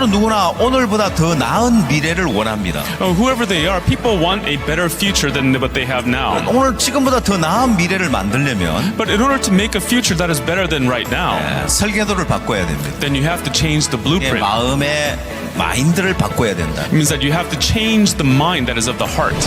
사람들은 누구나 오늘보다 더 나은 미래를 원합니다. Whoever they are, people want a better future than what they have now. 오늘 지금보다 더 나은 미래를 만들려면 But in order to make a future that is better than right now, 설계도를 바꿔야 됩니다. then you have to change the blueprint. 마음의 마인드를 바꿔야 된다. It means that you have to change the mind that is of the heart.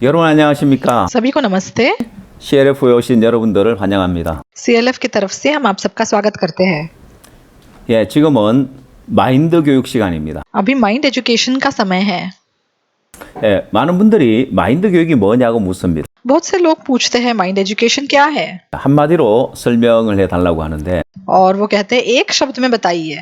여러분 안녕하십니까? सभी को नमस्ते। CLF에 오신 여러분들을 환영합니다. CLF की तरफ से हम आप सबका स्वागत करते हैं। 예, 지금은 마인드 교육 시간입니다. अभी माइंड एजुकेशन का समय है। 예, 많은 분들이 마인드 교육이 뭐냐고 묻습니다. बहुत से लोग पूछते हैं माइंड एजुकेशन क्या है, 한마디로 설명을 해달라고 하는데 और वो कहते हैं एक शब्द में बताइए।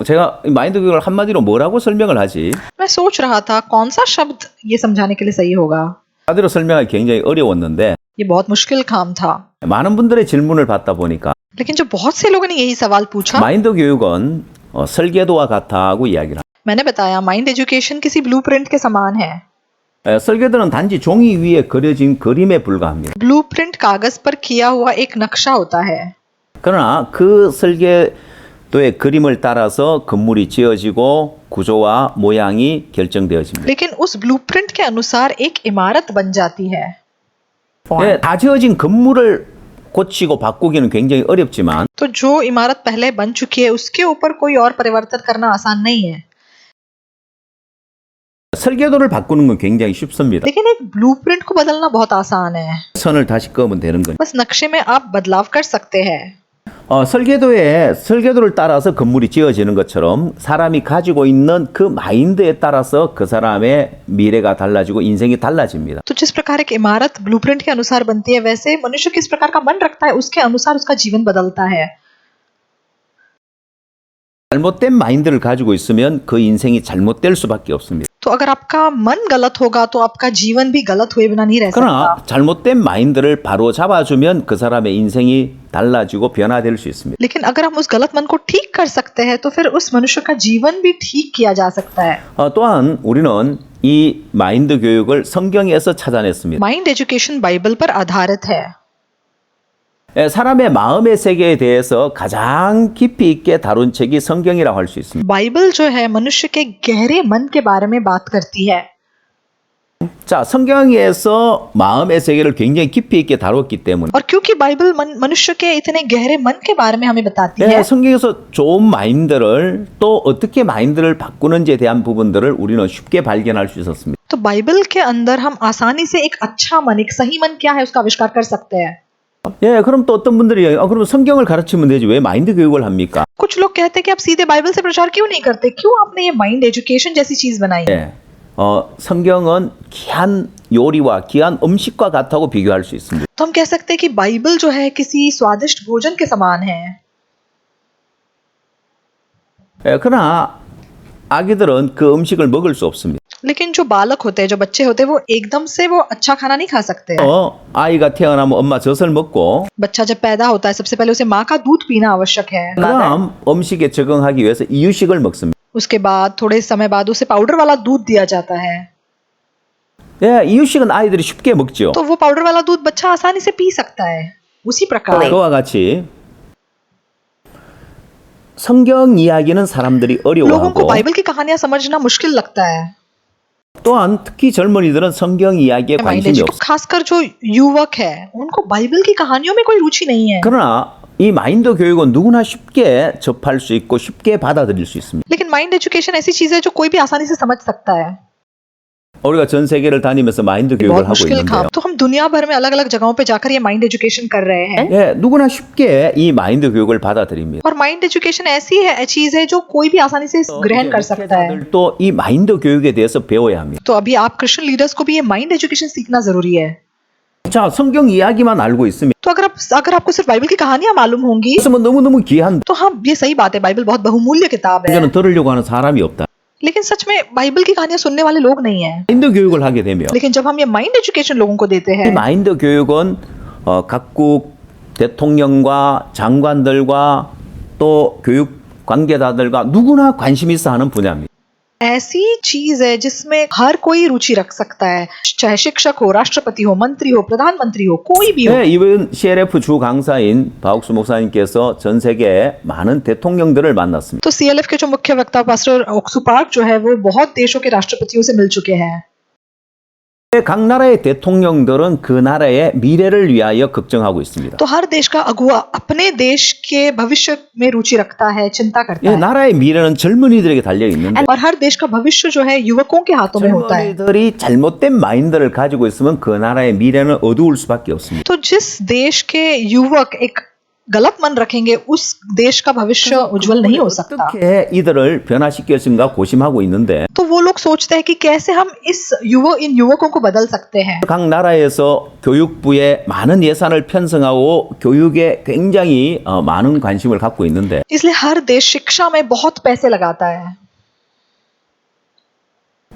제가 이 마인드 교육을 한마디로 뭐라고 설명을 하지? मैं सोच रहा था कौन सा शब्द ये समझाने के लिए सही होगा। 한마디로 설명하기 굉장히 어려웠는데 ये बहुत मुश्किल काम था, 많은 분들의 질문을 받다 보니까 लेकिन जो बहुत से लोगों ने यही सवाल पूछा, 마인드 교육은 설계도와 같다고 이야기를 합니다. मैंने बताया माइंड एजुकेशन किसी ब्लूप्रिंट के समान है। 설계도는 단지 종이 위에 그려진 그림에 불과합니다. ब्लूप्रिंट कागज पर किया हुआ एक नक्शा होता है, 그러나 그 설계도의 그림을 따라서 건물이 지어지고 구조와 모양이 결정되어집니다. लेकिन उस ब्लूप्रिंट के अनुसार एक इमारत बन जाती है। 예, 다 지어진 건물을 고치고 바꾸기는 굉장히 어렵지만 तो जो इमारत पहले बन चुकी है उसके ऊपर कोई और परिवर्तन करना आसान नहीं है, 설계도를 바꾸는 건 굉장히 쉽습니다. लेकिन एक ब्लूप्रिंट को बदलना बहुत आसान है। 선을 다시 그으면 되는 거죠. बस नक्शे में आप बदलाव कर सकते हैं। 설계도를 따라서 건물이 지어지는 것처럼 사람이 가지고 있는 그 마인드에 따라서 그 사람의 미래가 달라지고 인생이 달라집니다. तो जिस प्रकार एक इमारत ब्लूप्रिंट के अनुसार बनती है, वैसे मनुष्य किस प्रकार का मन रखता है उसके अनुसार उसका जीवन बदलता है। 잘못된 마인드를 가지고 있으면 그 인생이 잘못될 수밖에 없습니다. तो अगर आपका मन गलत होगा तो आपका जीवन भी गलत हुए बिना नहीं रह सकता। 그러나 잘못된 마인드를 바로 잡아주면 그 사람의 인생이 달라지고 변화될 수 있습니다. लेकिन अगर हम उस गलत मन को ठीक कर सकते हैं तो फिर उस मनुष्य का जीवन भी ठीक किया जा सकता है। 또한 우리는 이 마인드 교육을 성경에서 찾아냈습니다. माइंड एजुकेशन बाइबल पर आधारित है। 사람의 마음의 세계에 대해서 가장 깊이 있게 다룬 책이 성경이라고 할 수 있습니다. बाइबल जो है मनुष्य के गहरे मन के बारे में बात करती है। 자, 성경에서 마음의 세계를 굉장히 깊이 있게 다뤘기 때문에 और क्योंकि बाइबल मनुष्य के इतने गहरे मन के बारे में हमें बताती है, 성경에서 좋은 마인드를 또 어떻게 마인드를 바꾸는지에 대한 부분들을 우리는 쉽게 발견할 수 있었습니다. तो बाइबल के अंदर हम आसानी से एक अच्छा मन, एक सही मन क्या है उसका आविष्कार कर सकते हैं। 예, 그럼 또 어떤 분들이 그럼 성경을 가르치면 되지 왜 마인드 교육을 합니까? कुछ लोग कहते हैं कि आप सीधे बाइबल से प्रचार क्यों नहीं करते, क्यों आपने ये माइंड एजुकेशन जैसी चीज बनाई है। 예, 성경은 귀한 요리와 귀한 음식과 같다고 비교할 수 있습니다. तो हम कह सकते हैं कि बाइबल जो है किसी स्वादिष्ट भोजन के समान है। 예, 그러나 아기들은 그 음식을 먹을 수 없습니다. लेकिन जो बालक होते हैं, जो बच्चे होते हैं, वो एकदम से वो अच्छा खाना नहीं खा सकते हैं। 아이가 태어나면 엄마 젖을 먹고 बच्चा जब पैदा होता है सबसे पहले उसे माँ का दूध पीना आवश्यक है। 그다음 음식에 적응하기 위해서 이유식을 먹습니다. उसके बाद थोड़े समय बाद उसे पाउडर वाला दूध दिया जाता है। 예, 이유식은 아이들이 쉽게 먹죠. तो वो पाउडर वाला दूध बच्चा आसानी से पी सकता है। उसी प्रकार 그와 같이 성경 이야기는 사람들이 लोगों को 어려워하고 बाइबल की कहानियां समझना मुश्किल लगता है। 또한 특히 젊은이들은 성경 이야기에 관심이 없어요. खासकर जो युवक है उनको बाइबल की कहानियों में कोई रुचि नहीं है। 그러나 이 마인드 교육은 누구나 쉽게 접할 수 있고 쉽게 받아들일 수 있습니다. लेकिन माइंड एजुकेशन ऐसी चीज है जो कोई भी आसानी से समझ सकता है। 우리가 전 세계를 다니면서 마인드 교육을 बहुत 하고 मुश्किल 있는데요. काम, तो हम दुनिया भर में अलग अलग जगहों पे जाकर ये माइंड एजुकेशन कर रहे हैं। 예, 누구나 쉽게 이 마인드 교육을 받아들입니다. और माइंड एजुकेशन ऐसी है चीज है जो कोई भी आसानी से ग्रहण कर सकता है। 또 이 마인드 교육에 대해서 배워야 합니다. तो अभी आप क्रिश्चियन लीडर्स को भी ये माइंड एजुकेशन सीखना जरूरी है। 자, 성경 이야기만 알고 있으면 तो अगर आपको सिर्फ बाइबल की कहानियां मालूम होंगी 있으면 너무너무 귀한 तो हाँ, ये सही बात है, बाइबल बहुत बहुमूल्य किताब है। 저는 들으려고 하는 사람이 없다. लेकिन सच में बाइबल की कहानियां सुनने वाले लोग नहीं हैं। 마인드 교육을 하게 되면 लेकिन जब हम ये माइंड एजुकेशन लोगों को देते 이 हैं 마인드 교육은 각국 대통령과 장관들과 또 교육 관계자들과 누구나 관심 있어 하는 분야입니다. ऐसी चीज है जिसमें हर कोई रुचि रख सकता है, चाहे शिक्षक हो, राष्ट्रपति हो, मंत्री हो, प्रधानमंत्री हो, कोई भी हो। 네, 이번 CLF 주 강사인 박옥수 목사님께서 전 세계 많은 대통령들을 만났습니다. तो CLF के जो मुख्य वक्ता पास्टर ओक्सू पार्क जो है वो बहुत देशों के राष्ट्रपतियों से मिल चुके हैं। 각 나라의 대통령들은 그 나라의 미래를 위하여 걱정하고 있습니다. तो हर देश का अगुवा अपने देश के भविष्य में रुचि रखता है, चिंता करता 예, है। 나라의 미래는 젊은이들에게 달려 있는데 और हर देश का भविष्य जो है युवकों के हाथों में होता है। 젊은이들이 잘못된 마인드를 가지고 있으면 그 나라의 미래는 어두울 수밖에 없습니다. तो जिस देश के युवक एक गलत मन रखेंगे उस देश का भविष्य उज्जवल नहीं हो सकता। 어떻게 이들을 변화시킬 것인가 고심하고 있는데 तो वो लोग सोचते हैं कि कैसे हम इन युवकों को बदल सकते हैं। 각 나라에서 교육부에 많은 예산을 편성하고 교육에 굉장히 많은 관심을 갖고 있는데 इसलिए हर देश शिक्षा में बहुत पैसे लगाता है,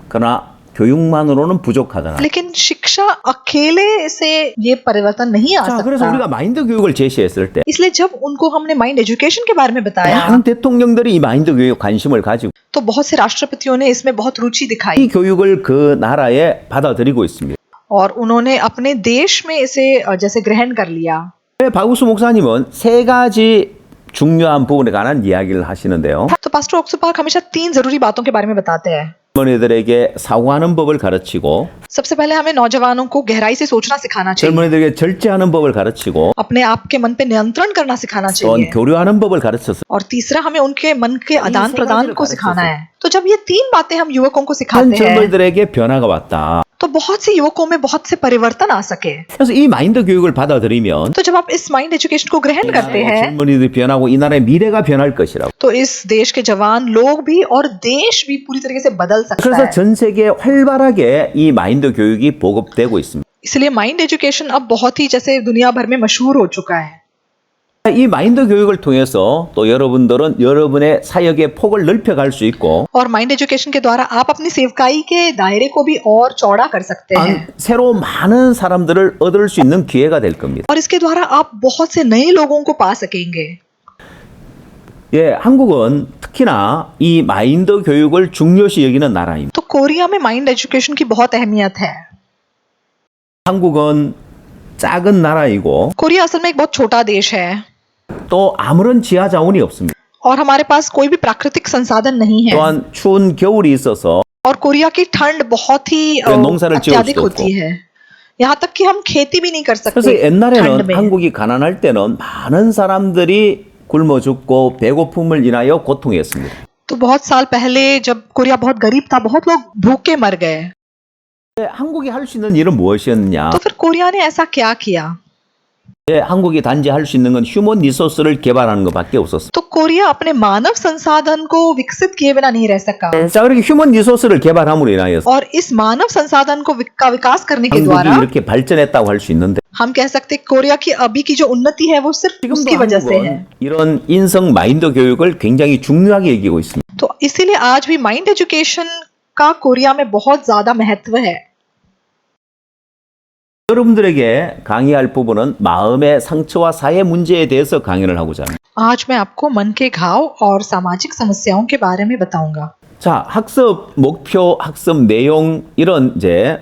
그러나 교육만으로는 부족하잖아. लेकिन शिक्षा अकेले से ये परिवर्तन नहीं आ 자, 그래서 सकता। 우리가 마인드 교육을 제시했을 때 इसलिए जब उनको हमने माइंड एजुकेशन के बारे में बताया 많은 대통령들이 이 마인드 교육에 관심을 가지고 तो बहुत से राष्ट्रपतियों ने इसमें बहुत रुचि 이 दिखाई 교육을 그 나라에 받아들이고 있습니다. और उन्होंने अपने देश में इसे जैसे ग्रहण कर लिया। 박우수 목사님은 세 가지 중요한 부분에 관한 이야기를 하시는데요. तो पास्टर ओक्सू पार्क हमेशा 3 जरूरी बातों के बारे में बताते हैं। 젊은이들에게 사고하는 법을 가르치고 सबसे पहले हमें नौजवानों को गहराई से सोचना सिखाना चाहिए, 젊은이들에게 절제하는 법을 가르치고 अपने आप के मन पे नियंत्रण करना सिखाना 또한 चाहिए, 교류하는 법을 가르쳤어요. और तीसरा हमें उनके मन के आदान से प्रदान बातें को सिखाना करते है। तो जब ये 3 बातें हम युवकों को 한 सिखाते हैं 젊은이들에게 변화가 왔다. तो बहुत से युवकों में बहुत से परिवर्तन आ सके। 그래서 이 마인드 교육을 받아들이면 तो जब आप इस माइंड एजुकेशन को ग्रहण करते हैं 젊은이들이 변하고 이 나라의 미래가 변할 것이라고. तो इस देश के जवान लोग भी और देश भी पूरी तरीके से बदल सकता 그래서 है। 전 세계에 활발하게 이 마인드 교육이 보급되고 있습니다. इसलिए माइंड एजुकेशन अब बहुत ही जैसे दुनिया भर में मशहूर हो चुका है। 이 마인드 교육을 통해서 또 여러분들은 여러분의 사역의 폭을 넓혀갈 수 있고 और माइंड एजुकेशन के द्वारा आप अपनी सेवकाई के दायरे को भी और चौड़ा कर सकते हैं, 새로 많은 사람들을 얻을 수 있는 기회가 될 겁니다. और इसके द्वारा आप बहुत से नए लोगों को पा सकेंगे। 예, 한국은 특히나 이 마인드 교육을 중요시 여기는 나라입니다. तो कोरिया में माइंड एजुकेशन की बहुत अहमियत है। 한국은 작은 나라이고 कोरिया असल में एक बहुत छोटा देश है 또 아무런 지하 자원이 없습니다. और हमारे पास कोई भी प्राकृतिक संसाधन नहीं है, 또한 추운 겨울이 있어서 और कोरिया की ठंड बहुत ही 농사를 지을 अत्यधिक 수도 होती है, यहाँ तक कि हम खेती भी नहीं कर 그래서 सकते ठंड 옛날에는 में। 한국이 가난할 때는 많은 사람들이 굶어 죽고 배고픔을 인하여 고통했습니다. तो बहुत साल पहले जब कोरिया बहुत गरीब था बहुत लोग भूखे मर गए। 한국이 할 수 있는 일은 무엇이었느냐? तो फिर कोरिया ने ऐसा क्या किया? 한국이 단지 할 수 있는 건 휴먼 리소스를 개발하는 것밖에 없었어요. तो कोरिया अपने मानव संसाधन को विकसित किए बिना नहीं रह सका, 자, 그렇게 휴먼 리소스를 개발함으로 인하여서 और इस मानव संसाधन को का विकास करने के 한국이 द्वारा 이렇게 발전했다고 할 수 있는데 हम कह सकते हैं कोरिया की अभी की जो उन्नति है वो सिर्फ उसकी 지금도 वजह से है। 한국은 이런 인성 마인드 교육을 굉장히 중요하게 여기고 있습니다. तो इसीलिए आज भी माइंड एजुकेशन का कोरिया में बहुत ज्यादा महत्व है। 여러분들에게 강의할 부분은 마음의 상처와 사회 문제에 대해서 강연을 하고자 합니다. आज मैं आपको मन के घाव और सामाजिक समस्याओं के बारे में बताऊंगा। 자, 학습 목표, 학습 내용 이런 이제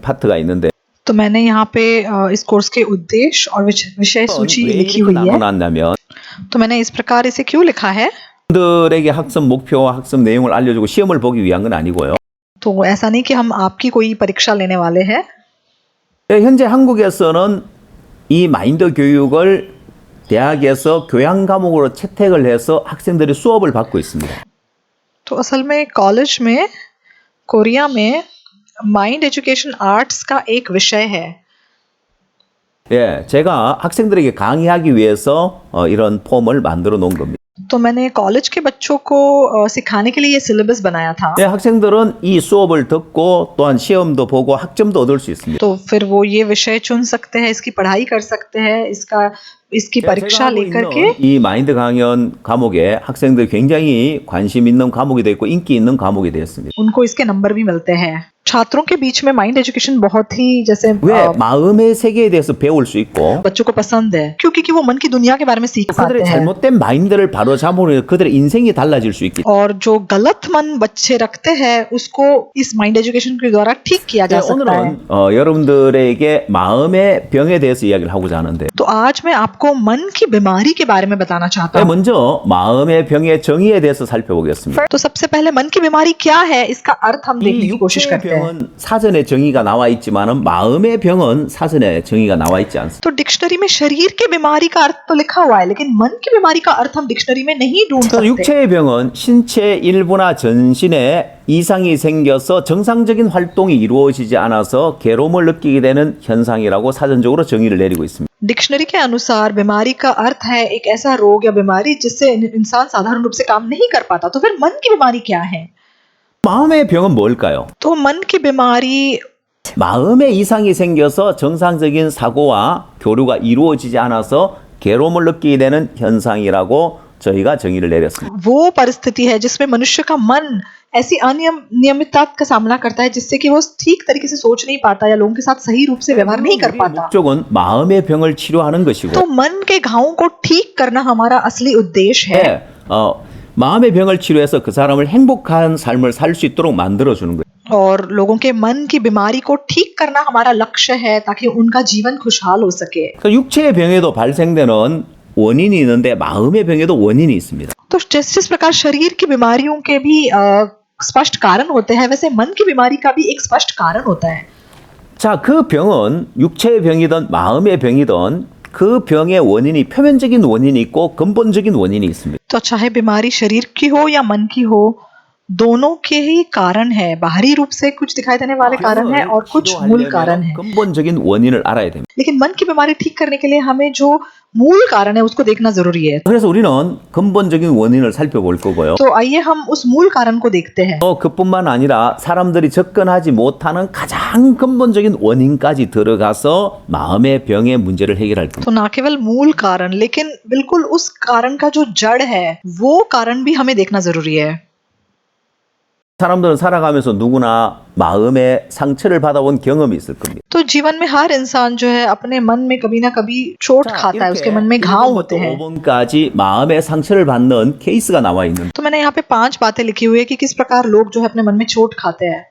파트가 있는데 तो मैंने यहाँ पे इस कोर्स के उद्देश्य और विषय सूची 왜 लिखी 이렇게 हुई है। 나눠놨냐면 तो मैंने इस प्रकार इसे क्यों लिखा है? 여러분들에게 학습 목표와 학습 내용을 알려주고 시험을 보기 위한 건 아니고요. तो ऐसा नहीं कि हम आपकी कोई परीक्षा लेने वाले हैं। 현재 한국에서는 이 마인드 교육을 대학에서 교양 과목으로 채택을 해서 학생들이 수업을 받고 있습니다. तो असल में कॉलेज में कोरिया में माइंड एजुकेशन आर्ट्स का एक विषय है। 예, 제가 학생들에게 강의하기 위해서 이런 폼을 만들어 놓은 겁니다. तो मैंने कॉलेज के बच्चों को सिखाने के लिए ये सिलेबस बनाया था। 예, 학생들은 이 수업을 듣고 또한 시험도 보고 학점도 얻을 수 있습니다. तो फिर वो ये विषय चुन सकते हैं, इसकी पढ़ाई कर सकते हैं, इसकी परीक्षा लेकर के। 이 마인드 강연 과목에 학생들이 굉장히 관심 있는 과목이 되어 있고 인기 있는 과목이 되었습니다. उनको इसके नंबर भी मिलते हैं। छात्रों के बीच में माइंड एजुकेशन बहुत ही जैसे 왜 마음의 세계에 대해서 배울 수 있고 बच्चों को पसंद है क्योंकि वो मन की दुनिया के बारे में सीख पाते 그들의 हैं 잘못된 마인드를 바로 잡으면 그들의 인생이 달라질 수 있기 और जो गलत मन बच्चे रखते हैं उसको इस माइंड एजुकेशन के द्वारा ठीक किया जा सकता है 오늘은 여러분들에게 마음의 병에 대해서 이야기를 하고자 하는데 तो आज मैं आपको मन की बीमारी के बारे में बताना चाहता हूँ 먼저 마음의 병의 정의에 대해서 살펴보겠습니다. तो सबसे पहले मन की बीमारी क्या है इसका अर्थ हम देखने 이 की कोशिश 육체의 करते हैं 병은 사전에 정의가 나와 있지만은 마음의 병은 사전에 정의가 나와 있지 않습니다. तो डिक्शनरी में शरीर की बीमारी का अर्थ तो लिखा हुआ है लेकिन मन की बीमारी का अर्थ हम डिक्शनरी में नहीं ढूंढ 그래서 सकते 육체의 병은 신체 일부나 전신에 이상이 생겨서 정상적인 활동이 이루어지지 않아서 괴로움을 느끼게 되는 현상이라고 사전적으로 정의를 내리고 있습니다. डिक्शनरी के अनुसार बीमारी का अर्थ है एक ऐसा रोग या बीमारी जिससे इंसान साधारण रूप से काम नहीं कर पाता तो फिर मन की बीमारी क्या है 마음의 병은 뭘까요? तो मन की बीमारी 마음에 이상이 생겨서 정상적인 사고와 교류가 이루어지지 않아서 괴로움을 느끼게 되는 현상이라고 저희가 정의를 내렸습니다. वो परिस्थिति है जिसमें मनुष्य का मन ऐसी अनियमितता का सामना करता है जिससे कि वो ठीक तरीके से सोच नहीं पाता या लोगों के साथ सही रूप से व्यवहार नहीं कर 우리의 पाता 목적은 마음의 병을 치료하는 것이고 तो मन के घावों को ठीक करना हमारा असली उद्देश्य है 네, 마음의 병을 치료해서 그 사람을 행복한 삶을 살 수 있도록 만들어주는 거예요. और लोगों के मन की बीमारी को ठीक करना हमारा लक्ष्य है ताकि उनका जीवन खुशहाल हो सके 그러니까 육체의 병에도 발생되는 원인이 있는데 마음의 병에도 원인이 있습니다. तो जिस प्रकार शरीर की बीमारियों के भी स्पष्ट कारण होते हैं वैसे मन की बीमारी का भी एक स्पष्ट कारण होता है 자, 그 병은 육체의 병이든 마음의 병이든 그 병의 원인이 표면적인 원인이 있고 근본적인 원인이 있습니다. तो चाहे बीमारी शरीर की हो या मन की हो दोनों के ही कारण है बाहरी रूप से कुछ दिखाई देने वाले कारण है और कुछ मूल कारण है 근본적인 원인을 알아야 됩니다. लेकिन मन की बीमारी ठीक करने के लिए हमें जो मूल कारण है उसको देखना जरूरी है 그래서 우리는 근본적인 원인을 살펴볼 거고요. तो आइए हम उस मूल कारण को देखते हैं 그뿐만 아니라 사람들이 접근하지 못하는 가장 근본적인 원인까지 들어가서 마음의 병의 문제를 해결할 겁니다. तो ना केवल मूल कारण लेकिन बिल्कुल उस कारण का जो जड़ है वो कारण भी हमें देखना जरूरी है 사람들은 살아가면서 누구나 마음의 상처를 받아온 경험이 있을 겁니다. तो जीवन में हर इंसान जो है अपने मन में कभी ना कभी चोट खाता है उसके मन में घाव होते हैं 5번까지 마음의 상처를 받는 케이스가 나와 있는데 तो मैंने यहाँ पे 5 बातें लिखी हुई है कि किस प्रकार लोग जो है अपने मन में चोट खाते हैं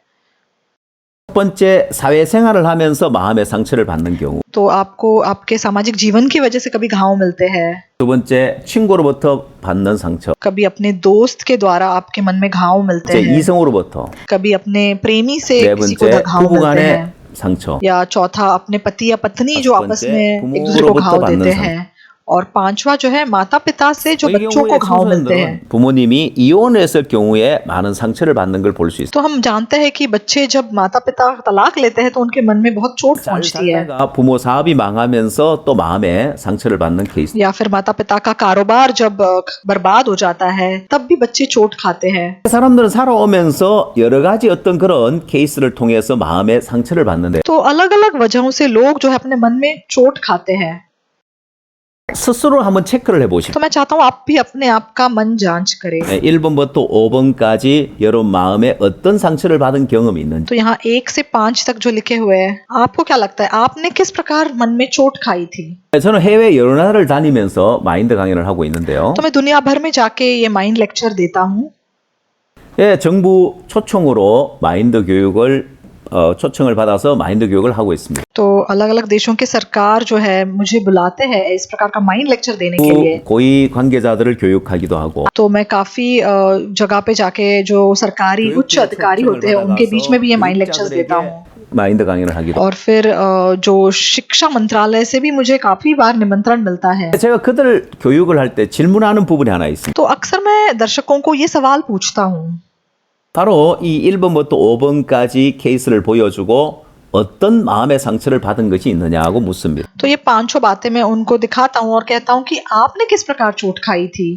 첫 번째 사회생활을 하면서 마음의 상처를 받는 경우 तो आपको आपके सामाजिक जीवन की वजह से कभी घाव मिलते हैं 두 번째 친구로부터 받는 상처 कभी अपने दोस्त के द्वारा आपके मन में घाव मिलते 이제 हैं 이성으로부터 कभी अपने प्रेमी से 네 किसी को 번째 घाव मिलते 부부간의 हैं 상처 या चौथा अपने पति या पत्नी जो पांच आपस पंचे में एक दूसरे को 부모로부터 घाव 받는 देते 상처. हैं और पांचवा जो है माता पिता से जो 이 बच्चों को 경우에 घाव मिलते हैं 청소년들은 부모님이 이혼했을 경우에 많은 상처를 받는 걸 볼 수 있어요. तो हम जानते हैं कि बच्चे जब माता पिता तलाक लेते हैं तो उनके मन में बहुत चोट 잘 पहुंचती है 살다가 부모 사업이 망하면서 또 마음에 상처를 받는 케이스. या फिर माता पिता का कारोबार जब बर्बाद हो जाता है तब भी बच्चे चोट खाते हैं 사람들은 살아오면서 여러 가지 어떤 그런 케이스를 통해서 마음의 상처를 받는데 तो अलग अलग वजहों से लोग जो है अपने मन में चोट खाते हैं 스스로 한번 체크를 해보시고 तो मैं चाहता हूँ आप भी अपने आप का मन जांच करें 1번부터 5번까지 여러분 마음에 어떤 상처를 받은 경험이 있는지 तो यहाँ 1 से 5 तक जो लिखे हुए हैं आपको क्या लगता है आपने किस प्रकार मन में चोट खाई थी 저는 해외 여러 나라를 다니면서 마인드 강연을 하고 있는데요. तो मैं दुनिया भर में जाके ये माइंड लेक्चर देता हूँ 예, 정부 초청으로 마인드 교육을 초청을 받아서 마인드 교육을 하고 있습니다. तो अलग अलग देशों के सरकार जो है मुझे बुलाते हैं इस प्रकार का माइंड लेक्चर देने के लिए 고위 관계자들을 교육하기도 하고 तो मैं काफी जगह पे जाके जो सरकारी उच्च अधिकारी होते हैं उनके बीच में भी ये माइंड लेक्चर्स देता हूँ 마인드 강연을 하기도 और फिर जो शिक्षा मंत्रालय से भी मुझे काफी बार निमंत्रण मिलता है 제가 그들 교육을 할 때 질문하는 부분이 하나 있습니다. तो अक्सर मैं दर्शकों को ये सवाल पूछता हूँ 바로 이 1번부터 5번까지 케이스를 보여주고 어떤 마음의 상처를 받은 것이 있느냐고 묻습니다. तो ये 5 बातें मैं उनको दिखाता हूँ और कहता हूँ कि आपने किस प्रकार चोट खाई थी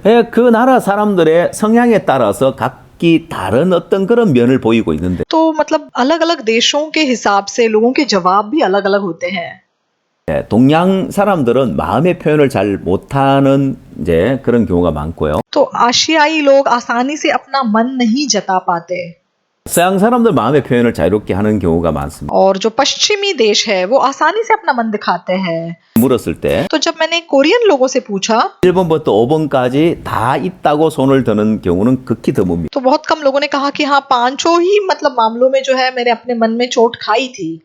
예, 그 나라 사람들의 성향에 따라서 각기 다른 어떤 그런 면을 보이고 있는데 तो मतलब अलग अलग देशों के हिसाब से लोगों के जवाब भी अलग अलग होते हैं 예, 동양 사람들은 마음의 표현을 잘 못하는 이제 그런 경우가 많고요. तो आशियाई लोग आसानी से अपना मन नहीं जता पाते 서양 사람들 마음의 표현을 자유롭게 하는 경우가 많습니다. और जो पश्चिमी देश है वो आसानी से अपना मन दिखाते हैं। 물었을 때 तो जब मैंने कोरियन लोगों से पूछा 1번부터 5번까지 다 있다고 손을 드는 경우는 극히 드뭅니다. तो बहुत कम लोगों ने कहा कि हाँ पांचों ही मतलब मामलों में जो है मेरे अपने मन में चोट खाई थी।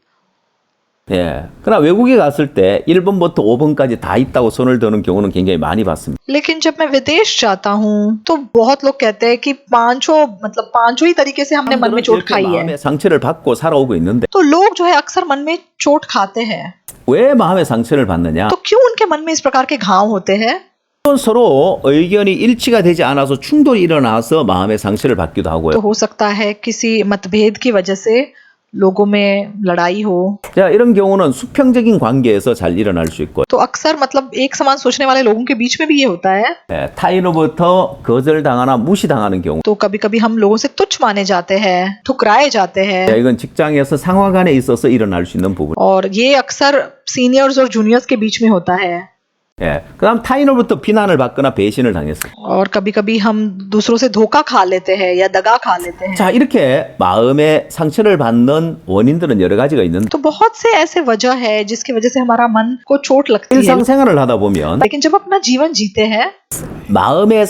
예. 그러나 외국에 갔을 때 1번부터 5번까지 다 있다고 손을 드는 경우는 굉장히 많이 봤습니다. लेकिन जब मैं विदेश जाता हूँ तो बहुत लोग कहते हैं कि पांचों ही तरीके से हमने मन में चोट 이렇게 खाई है। 마음의 상처를 받고 살아오고 있는데 तो लोग जो है अक्सर मन में चोट खाते हैं। 왜 마음의 상처를 받느냐? तो क्यों उनके मन में इस प्रकार के घाव होते हैं? 서로 의견이 일치가 되지 않아서 충돌이 일어나서 마음의 상처를 받기도 तो 하고요. हो सकता है किसी मतभेद की वजह से लोगों में लड़ाई हो। 자, 이런 경우는 수평적인 관계에서 잘 일어날 수 있고 तो अक्सर मतलब एक समान सोचने वाले लोगों के बीच में भी ये होता है। 예, 타인으로부터 거절당하나 무시당하는 경우 तो कभी कभी हम लोगों से तुच्छ माने जाते हैं, ठुकराए जाते हैं। 자, 이건 직장에서 상하 간에 있어서 일어날 수 있는 부분. और ये अक्सर सीनियर्स और जूनियर्स के बीच में होता है। 예. 그다음 타인으로부터 비난을 받거나 배신을 당했어요. और कभी कभी हम दूसरों से धोखा खा लेते हैं या दगा खा लेते हैं। 자, 이렇게 마음의 상처를 받는 원인들은 여러 가지가 있는데 तो बहुत से ऐसे वजह है जिसकी वजह से हमारा मन को चोट लगती है। 일상생활을 하다 보면 लेकिन जब अपना जीवन जीते हैं 마음의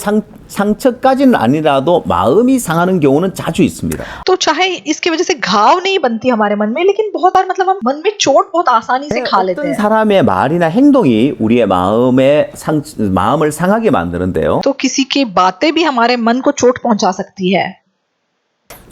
상처까지는 아니라도 마음이 상하는 경우는 자주 있습니다. तो चाहे इसकी वजह से घाव नहीं बनती हमारे मन में, लेकिन बहुत बार मतलब हम मन में चोट बहुत आसानी से खा लेते 어떤 हैं। 사람의 말이나 행동이 우리의 마음을 상하게 만드는데요. तो किसी की बातें भी हमारे मन को चोट पहुंचा सकती है।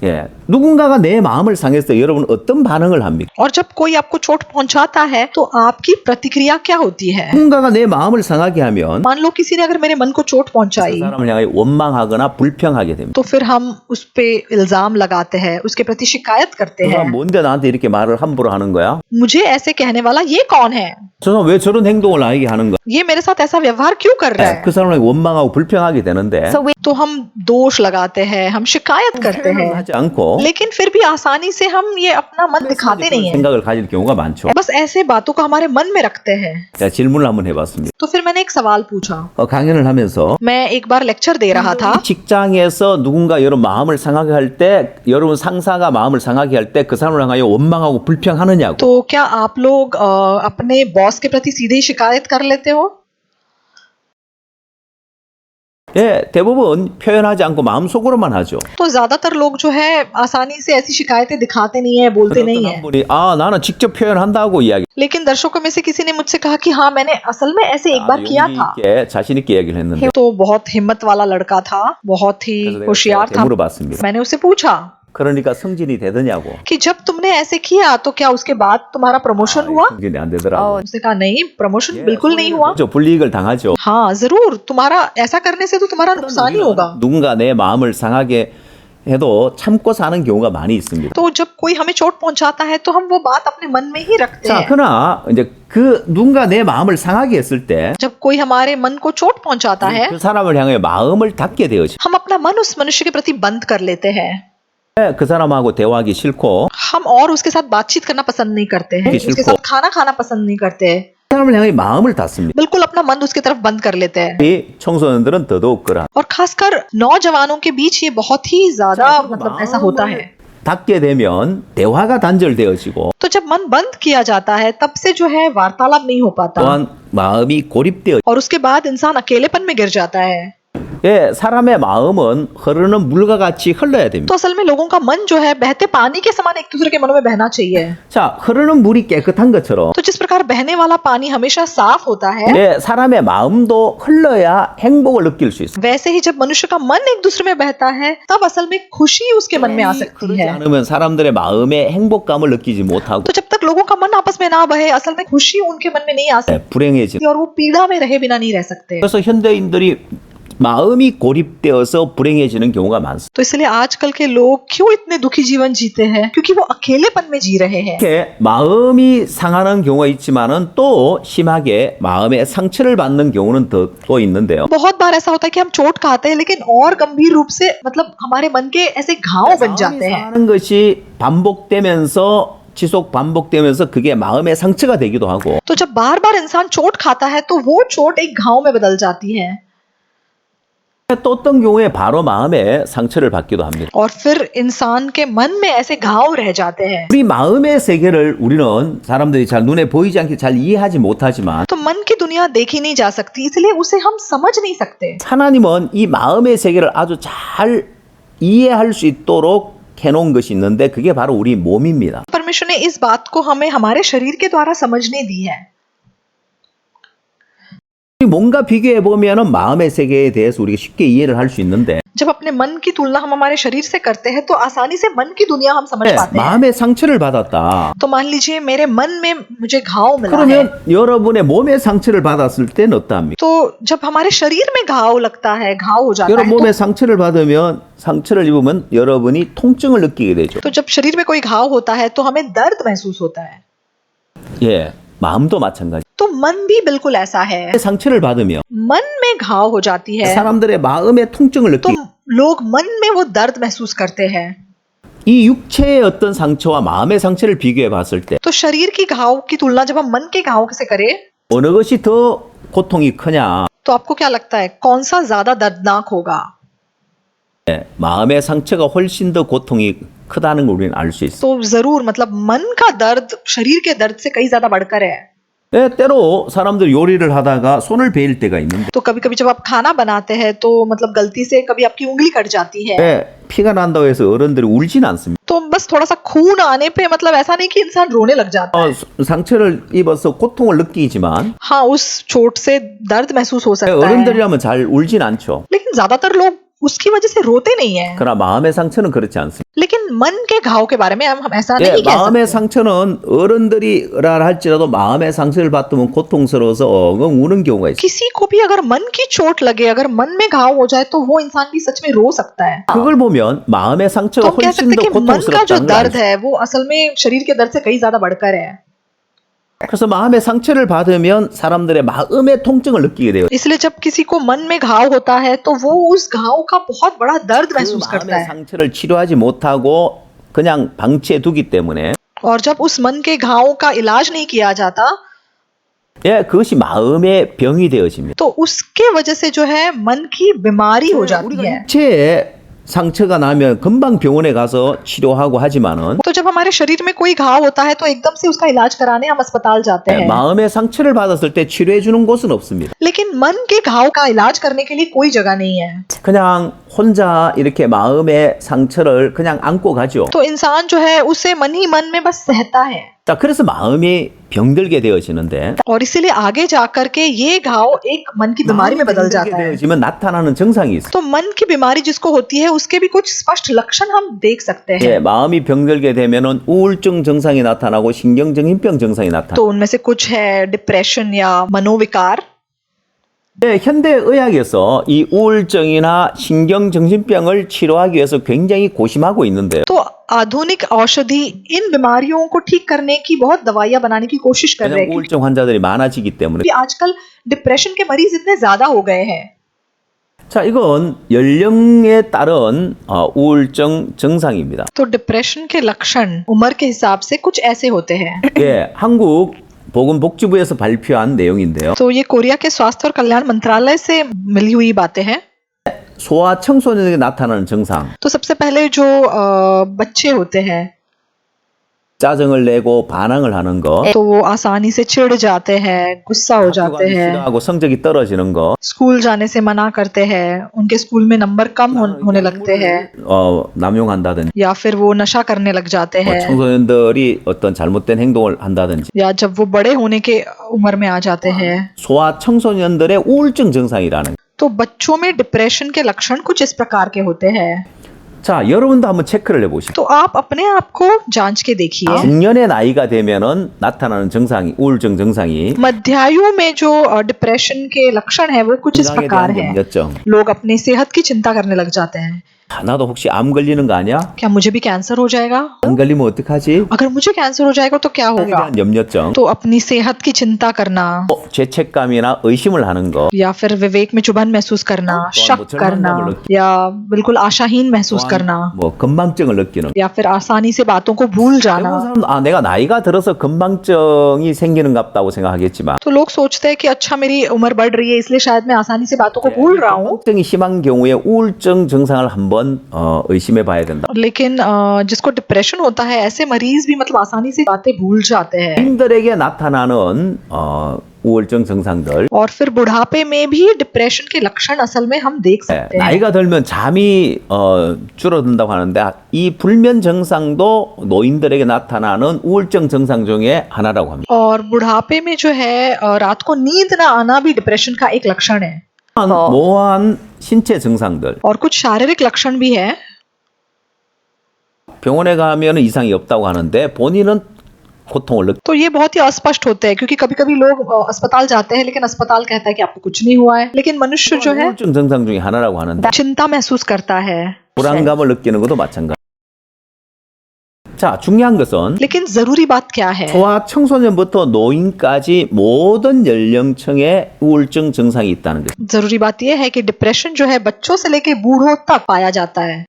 예, 누군가가 내 마음을 상했을 때 여러분 어떤 반응을 합니까? और जब कोई आपको चोट पहुंचाता है तो आपकी प्रतिक्रिया क्या होती है? 누군가가 내 마음을 상하게 하면 मान लो किसी ने अगर मेरे मन को चोट 그 पहुंचाई 사람을 향해 원망하거나 불평하게 됩니다. तो फिर हम उस पे इल्जाम लगाते हैं, उसके प्रति शिकायत करते 그 사람 हैं। 뭔데 나한테 이렇게 말을 함부로 하는 거야? मुझे ऐसे कहने वाला ये कौन है? 저 사람 왜 저런 행동을 나에게 하는 거야? ये मेरे साथ ऐसा व्यवहार क्यों कर रहा है? 그 사람을 원망하고 불평하게 되는데 तो हम दोष लगाते हैं, हम शिकायत करते हैं, 하지 않고 लेकिन फिर भी आसानी से हम ये अपना मन दिखाते नहीं है। 생각을 가질 경우가 많죠. बस ऐसे बातों को हमारे मन में रखते हैं। 제가 질문을 한번 해봤습니다. तो फिर मैंने एक सवाल पूछा। 강연을 하면서 मैं एक बार लेक्चर दे रहा था। 직장에서 누군가 여러분 마음을 상하게 할 때, 여러분 상사가 마음을 상하게 할 때 그 사람을 향하여 원망하고 불평하느냐고. तो क्या आप लोग अपने बॉस के प्रति सीधे ही शिकायत कर लेते हो? 예, 대부분 표현하지 않고 마음속으로만 하죠. तो ज्यादातर लोग जो है आसानी से ऐसी शिकायतें दिखाते नहीं है, बोलते नहीं 어떤 है। 한 분이 나는 직접 표현한다고 이야기. लेकिन दर्शकों में से किसी ने मुझसे कहा कि हाँ मैंने असल में ऐसे एक बार किया था। 용기 있게 자신 있게 얘기를 했는데 तो बहुत हिम्मत वाला लड़का था, बहुत ही 그래서 내가 होशियार 그렇게 था। 물어봤습니다. मैंने उससे पूछा 그러니까 승진이 되더냐고. कि जब तुमने ऐसे किया तो क्या उसके बाद तुम्हारा प्रमोशन हुआ? 승진이 안 되더라고. उसने कहा नहीं, प्रमोशन बिल्कुल नहीं हुआ। 저 불이익을 당하죠. हाँ जरूर, तुम्हारा ऐसा करने से तो तुम्हारा नुकसान ही होगा। 누군가 내 마음을 상하게 해도 참고 사는 경우가 많이 있습니다. तो जब कोई हमें चोट पहुंचाता है तो हम वो बात अपने मन में ही रखते 자, हैं। 그러나 이제 그 누군가 내 마음을 상하게 했을 때 जब कोई हमारे मन को चोट पहुंचाता है 그 사람을 향해 마음을 닫게 되어지. हम अपना मन उस मनुष्य के प्रति बंद कर लेते हैं। 그 사람하고 대화하기 싫고 हम और उसके साथ बातचीत करना पसंद नहीं करते हैं, किसी उसके को- साथ खाना खाना पसंद नहीं करते हैं, 그 사람을 향해 마음을 닫습니다. बिल्कुल अपना मन उसकी तरफ बंद कर लेते हैं। 이 청소년들은 더더욱 그러한. और खासकर नौजवानों के बीच ये बहुत ही ज्यादा मतलब ऐसा होता है। 닫게 되면 대화가 단절되어지고 तो जब मन बंद किया जाता है तब से जो है वार्तालाप नहीं हो पाता 또한 마음이 고립되어. और उसके बाद इंसान अकेलेपन में गिर जाता है। 예, 사람의 마음은 흐르는 물과 같이 흘러야 됩니다. तो असल में लोगों का मन जो है बहते पानी के समान एक दूसरे के मनों में बहना चाहिए। 자, 흐르는 물이 깨끗한 것처럼 तो जिस प्रकार बहने वाला पानी हमेशा साफ होता है, 예, 사람의 마음도 흘러야 행복을 느낄 수 있어요. वैसे ही जब मनुष्य का मन एक दूसरे में बहता है तब असल में खुशी उसके मन में आ सकती 그러지 है। 않으면 사람들의 마음에 행복감을 느끼지 못하고 तो जब तक लोगों का मन आपस में ना बहे असल में खुशी उनके मन में नहीं आ सकती 불행해지는. और वो पीड़ा में रहे बिना नहीं रह सकते। 그래서 현대인들이 마음이 고립되어서 불행해지는 경우가 많습니다. तो इसलिए आजकल के लोग क्यों इतने दुखी जीवन जीते हैं? क्योंकि वो अकेलेपन में जी रहे हैं। 이렇게 마음이 상하는 경우가 있지만은 또 심하게 마음의 상처를 받는 경우는 또 있는데요. बहुत बार ऐसा होता है कि हम चोट खाते हैं लेकिन और गंभीर रूप से मतलब हमारे मन के ऐसे घाव बन जाते हैं। 상하는 것이 반복되면서 지속 반복되면서 그게 마음의 상처가 되기도 하고 तो जब बार बार इंसान चोट खाता है तो वो चोट एक घाव में बदल जाती है। 또 어떤 경우에 바로 마음에 상처를 받기도 합니다. और फिर इंसान के मन में ऐसे घाव रह जाते हैं। 우리 마음의 세계를 우리는 사람들이 잘 눈에 보이지 않게 잘 이해하지 못하지만 तो मन की दुनिया देखी नहीं जा सकती, इसलिए उसे हम समझ नहीं सकते। 하나님은 이 마음의 세계를 아주 잘 이해할 수 있도록 해놓은 것이 있는데 그게 바로 우리 몸입니다. परमेश्वर ने इस बात को हमें हमारे शरीर के द्वारा समझने दी है। 뭔가 비교해 보면은 마음의 세계에 대해서 우리가 쉽게 이해를 할 수 있는데 जब अपने मन की तुलना हम हमारे शरीर से करते हैं तो आसानी से मन की दुनिया हम समझ पाते हैं। 마음의 상처를 받았다. तो मान लीजिए मेरे मन में मुझे घाव मिला है, 그러면 여러분의 몸에 상처를 받았을 때는 어떠합니까? तो जब हमारे शरीर में घाव लगता है, घाव हो जाता 여러분 है, 몸에 상처를 받으면 상처를 입으면 여러분이 통증을 느끼게 되죠. तो जब शरीर में कोई घाव होता है तो हमें दर्द महसूस होता है। 예, 마음도 마찬가지. तो मन भी बिल्कुल ऐसा है। 상처를 받으면 मन में घाव हो जाती है 사람들의 마음의 통증을 तो 느끼. लोग मन में वो दर्द महसूस करते हैं। 이 육체의 어떤 상처와 마음의 상처를 비교해 봤을 때 तो शरीर की घाव की तुलना जब हम मन के घाव से करें 어느 것이 더 고통이 크냐? तो आपको क्या लगता है कौन सा ज्यादा दर्दनाक होगा? 예, 마음의 상처가 훨씬 더 고통이 크다는 걸 우리는 알 수 있어. तो जरूर मतलब मन का दर्द शरीर के दर्द से कई ज्यादा बढ़कर है। 예, 때로 사람들 요리를 하다가 손을 베일 때가 있는데 तो कभी कभी जब आप खाना बनाते हैं तो मतलब गलती से कभी आपकी उंगली कट जाती है, 예, 피가 난다고 해서 어른들이 울진 않습니다. तो बस थोड़ा सा खून आने पे मतलब ऐसा नहीं कि इंसान रोने लग जाता है। 상처를 입어서 고통을 느끼지만 हाँ, उस चोट से दर्द महसूस हो सकता है, 어른들이라면 잘 울진 않죠. लेकिन ज्यादातर लोग उसकी वजह से रोते नहीं है। 그러나 마음의 상처는 그렇지 않습니다. लेकिन मन के घाव के बारे में हम ऐसा 예, नहीं कह 마음의 सकते। 상처는 어른들이라 할지라도 마음의 상처를 받으면 고통스러워서 엉엉 우는 경우가 있어요. किसी को भी अगर मन की चोट लगे, अगर मन में घाव हो जाए तो वो इंसान भी सच में रो सकता है। 그걸 보면 마음의 तो 상처가 हम कह 훨씬 सकते 더 हैं कि मन का जो 고통스럽다는 걸 दर्द 알죠. है वो असल में शरीर के दर्द से कई ज्यादा बढ़कर है। 그래서 마음의 상처를 받으면 사람들의 마음의 통증을 느끼게 돼요. इसलिए जब किसी को मन में घाव होता है तो वो उस घाव का बहुत बड़ा दर्द 그 महसूस करता 마음의 है, 상처를 치료하지 못하고 그냥 방치해 두기 때문에 और जब उस मन के घाव का इलाज नहीं किया जाता 예, 그것이 마음의 병이 되어집니다. तो उसके वजह से जो है मन की बीमारी हो जाती 우리가 है। 육체에 상처가 나면 금방 병원에 가서 치료하고 하지만은 तो जब हमारे शरीर में कोई घाव होता है तो एकदम से उसका इलाज कराने हम अस्पताल जाते हैं, 마음의 상처를 받았을 때 치료해 주는 곳은 없습니다. लेकिन मन के घाव का इलाज करने के लिए कोई जगह नहीं है। 그냥 혼자 이렇게 마음의 상처를 그냥 안고 가죠. तो इंसान जो है उसे मन ही मन में बस सहता है, 자, 그래서 마음이 병들게 되어지는데 और इसीलिए आगे जाकर के ये घाव एक मन की बीमारी में बदल जाता है। 되어지면 나타나는 증상이 있어요. तो मन की बीमारी जिसको होती है उसके भी कुछ स्पष्ट लक्षण हम देख सकते हैं। 예, 마음이 병들게 되면은 우울증 증상이 나타나고 신경정신병 증상이 나타나. तो उनमें से कुछ है डिप्रेशन या मनोविकार। 네, 현대 의학에서 이 우울증이나 신경정신병을 치료하기 위해서 굉장히 고심하고 있는데요. तो आधुनिक औषधि इन बीमारियों को ठीक करने की बहुत दवाइयां बनाने की कोशिश कर रहे 왜냐하면 हैं, 우울증 환자들이 많아지기 때문에. क्योंकि आजकल डिप्रेशन के मरीज इतने ज्यादा हो गए हैं। 자, 이건 연령에 따른 우울증 증상입니다. तो डिप्रेशन के लक्षण उम्र के हिसाब से कुछ ऐसे होते हैं। 예, 한국 보건복지부에서 발표한 내용인데요. तो ये कोरिया के स्वास्थ्य और कल्याण मंत्रालय से मिली हुई बातें हैं। 소아 청소년에게 나타나는 증상. तो सबसे पहले जो बच्चे होते हैं 짜증을 내고 반항을 하는 거. तो वो आसानी से चिढ़ जाते हैं, गुस्सा हो 학교 जाते 가기 हैं, 싫어하고 성적이 떨어지는 거. स्कूल जाने से मना करते हैं, उनके स्कूल में नंबर कम होने लगते हैं, 남용한다든지 या फिर वो नशा करने लग जाते हैं, 청소년들이 어떤 잘못된 행동을 한다든지 या जब वो बड़े होने के उम्र में आ जाते हैं। 소아 청소년들의 우울증 증상이라는. तो बच्चों में डिप्रेशन के लक्षण कुछ इस प्रकार के होते हैं। 자, 여러분도 한번 체크를 해보시죠. तो आप अपने आप को जांच के देखिए। 중년의 나이가 되면은 나타나는 증상이 우울증 증상이 मध्यायु में जो डिप्रेशन के लक्षण है वो कुछ इस 건강에 प्रकार 대한 है। 염려증, लोग अपनी सेहत की चिंता करने लग जाते हैं, 나도 혹시 암 걸리는 거 아니야? क्या मुझे भी कैंसर हो जाएगा? 안 걸리면 어떡하지? अगर मुझे कैंसर हो जाएगा तो क्या 건강에 होगा? 대한 염려증, तो अपनी सेहत की चिंता करना 죄책감이나 의심을 하는 거, या फिर विवेक में चुभन महसूस करना, शक करना या बिल्कुल आशाहीन महसूस करना 뭐 건망증을 느끼는 거. या फिर आसानी से बातों को भूल 대부분 जाना। 사람 내가 나이가 들어서 건망증이 생기는 같다고 생각하겠지만 तो लोग सोचते हैं कि अच्छा मेरी उम्र बढ़ रही है इसलिए शायद मैं आसानी से बातों को भूल रहा हूँ। 건망증이 심한 경우에 우울증 증상을 한번 의심해 봐야 된다. लेकिन जिसको डिप्रेशन होता है ऐसे मरीज भी मतलब आसानी से बातें भूल जाते हैं। 인들에게 나타나는 우울증 증상들. और फिर बुढ़ापे में भी डिप्रेशन के लक्षण असल में हम देख सकते हैं। 나이가 들면 잠이 줄어든다고 하는데 이 불면 증상도 노인들에게 나타나는 우울증 증상 중에 하나라고 합니다. और बुढ़ापे में जो है रात को नींद ना आना भी डिप्रेशन का एक लक्षण है। 모호한 신체 증상들. और कुछ शारीरिक लक्षण भी है। 병원에 가면 이상이 없다고 하는데 본인은 고통을 느끼. तो ये बहुत ही अस्पष्ट होते हैं क्योंकि कभी कभी लोग अस्पताल जाते हैं लेकिन अस्पताल कहता है कि आपको कुछ नहीं हुआ है, लेकिन मनुष्य जो है 우울증 증상 중에 하나라고 하는데 चिंता महसूस करता है। 불안감을 느끼는 것도 마찬가지. 자, 중요한 것은 लेकिन जरूरी बात क्या है? 소아 청소년부터 노인까지 모든 연령층에 우울증 증상이 있다는 것. जरूरी बात यह है कि डिप्रेशन जो है बच्चों से लेके बूढ़ों तक पाया जाता है।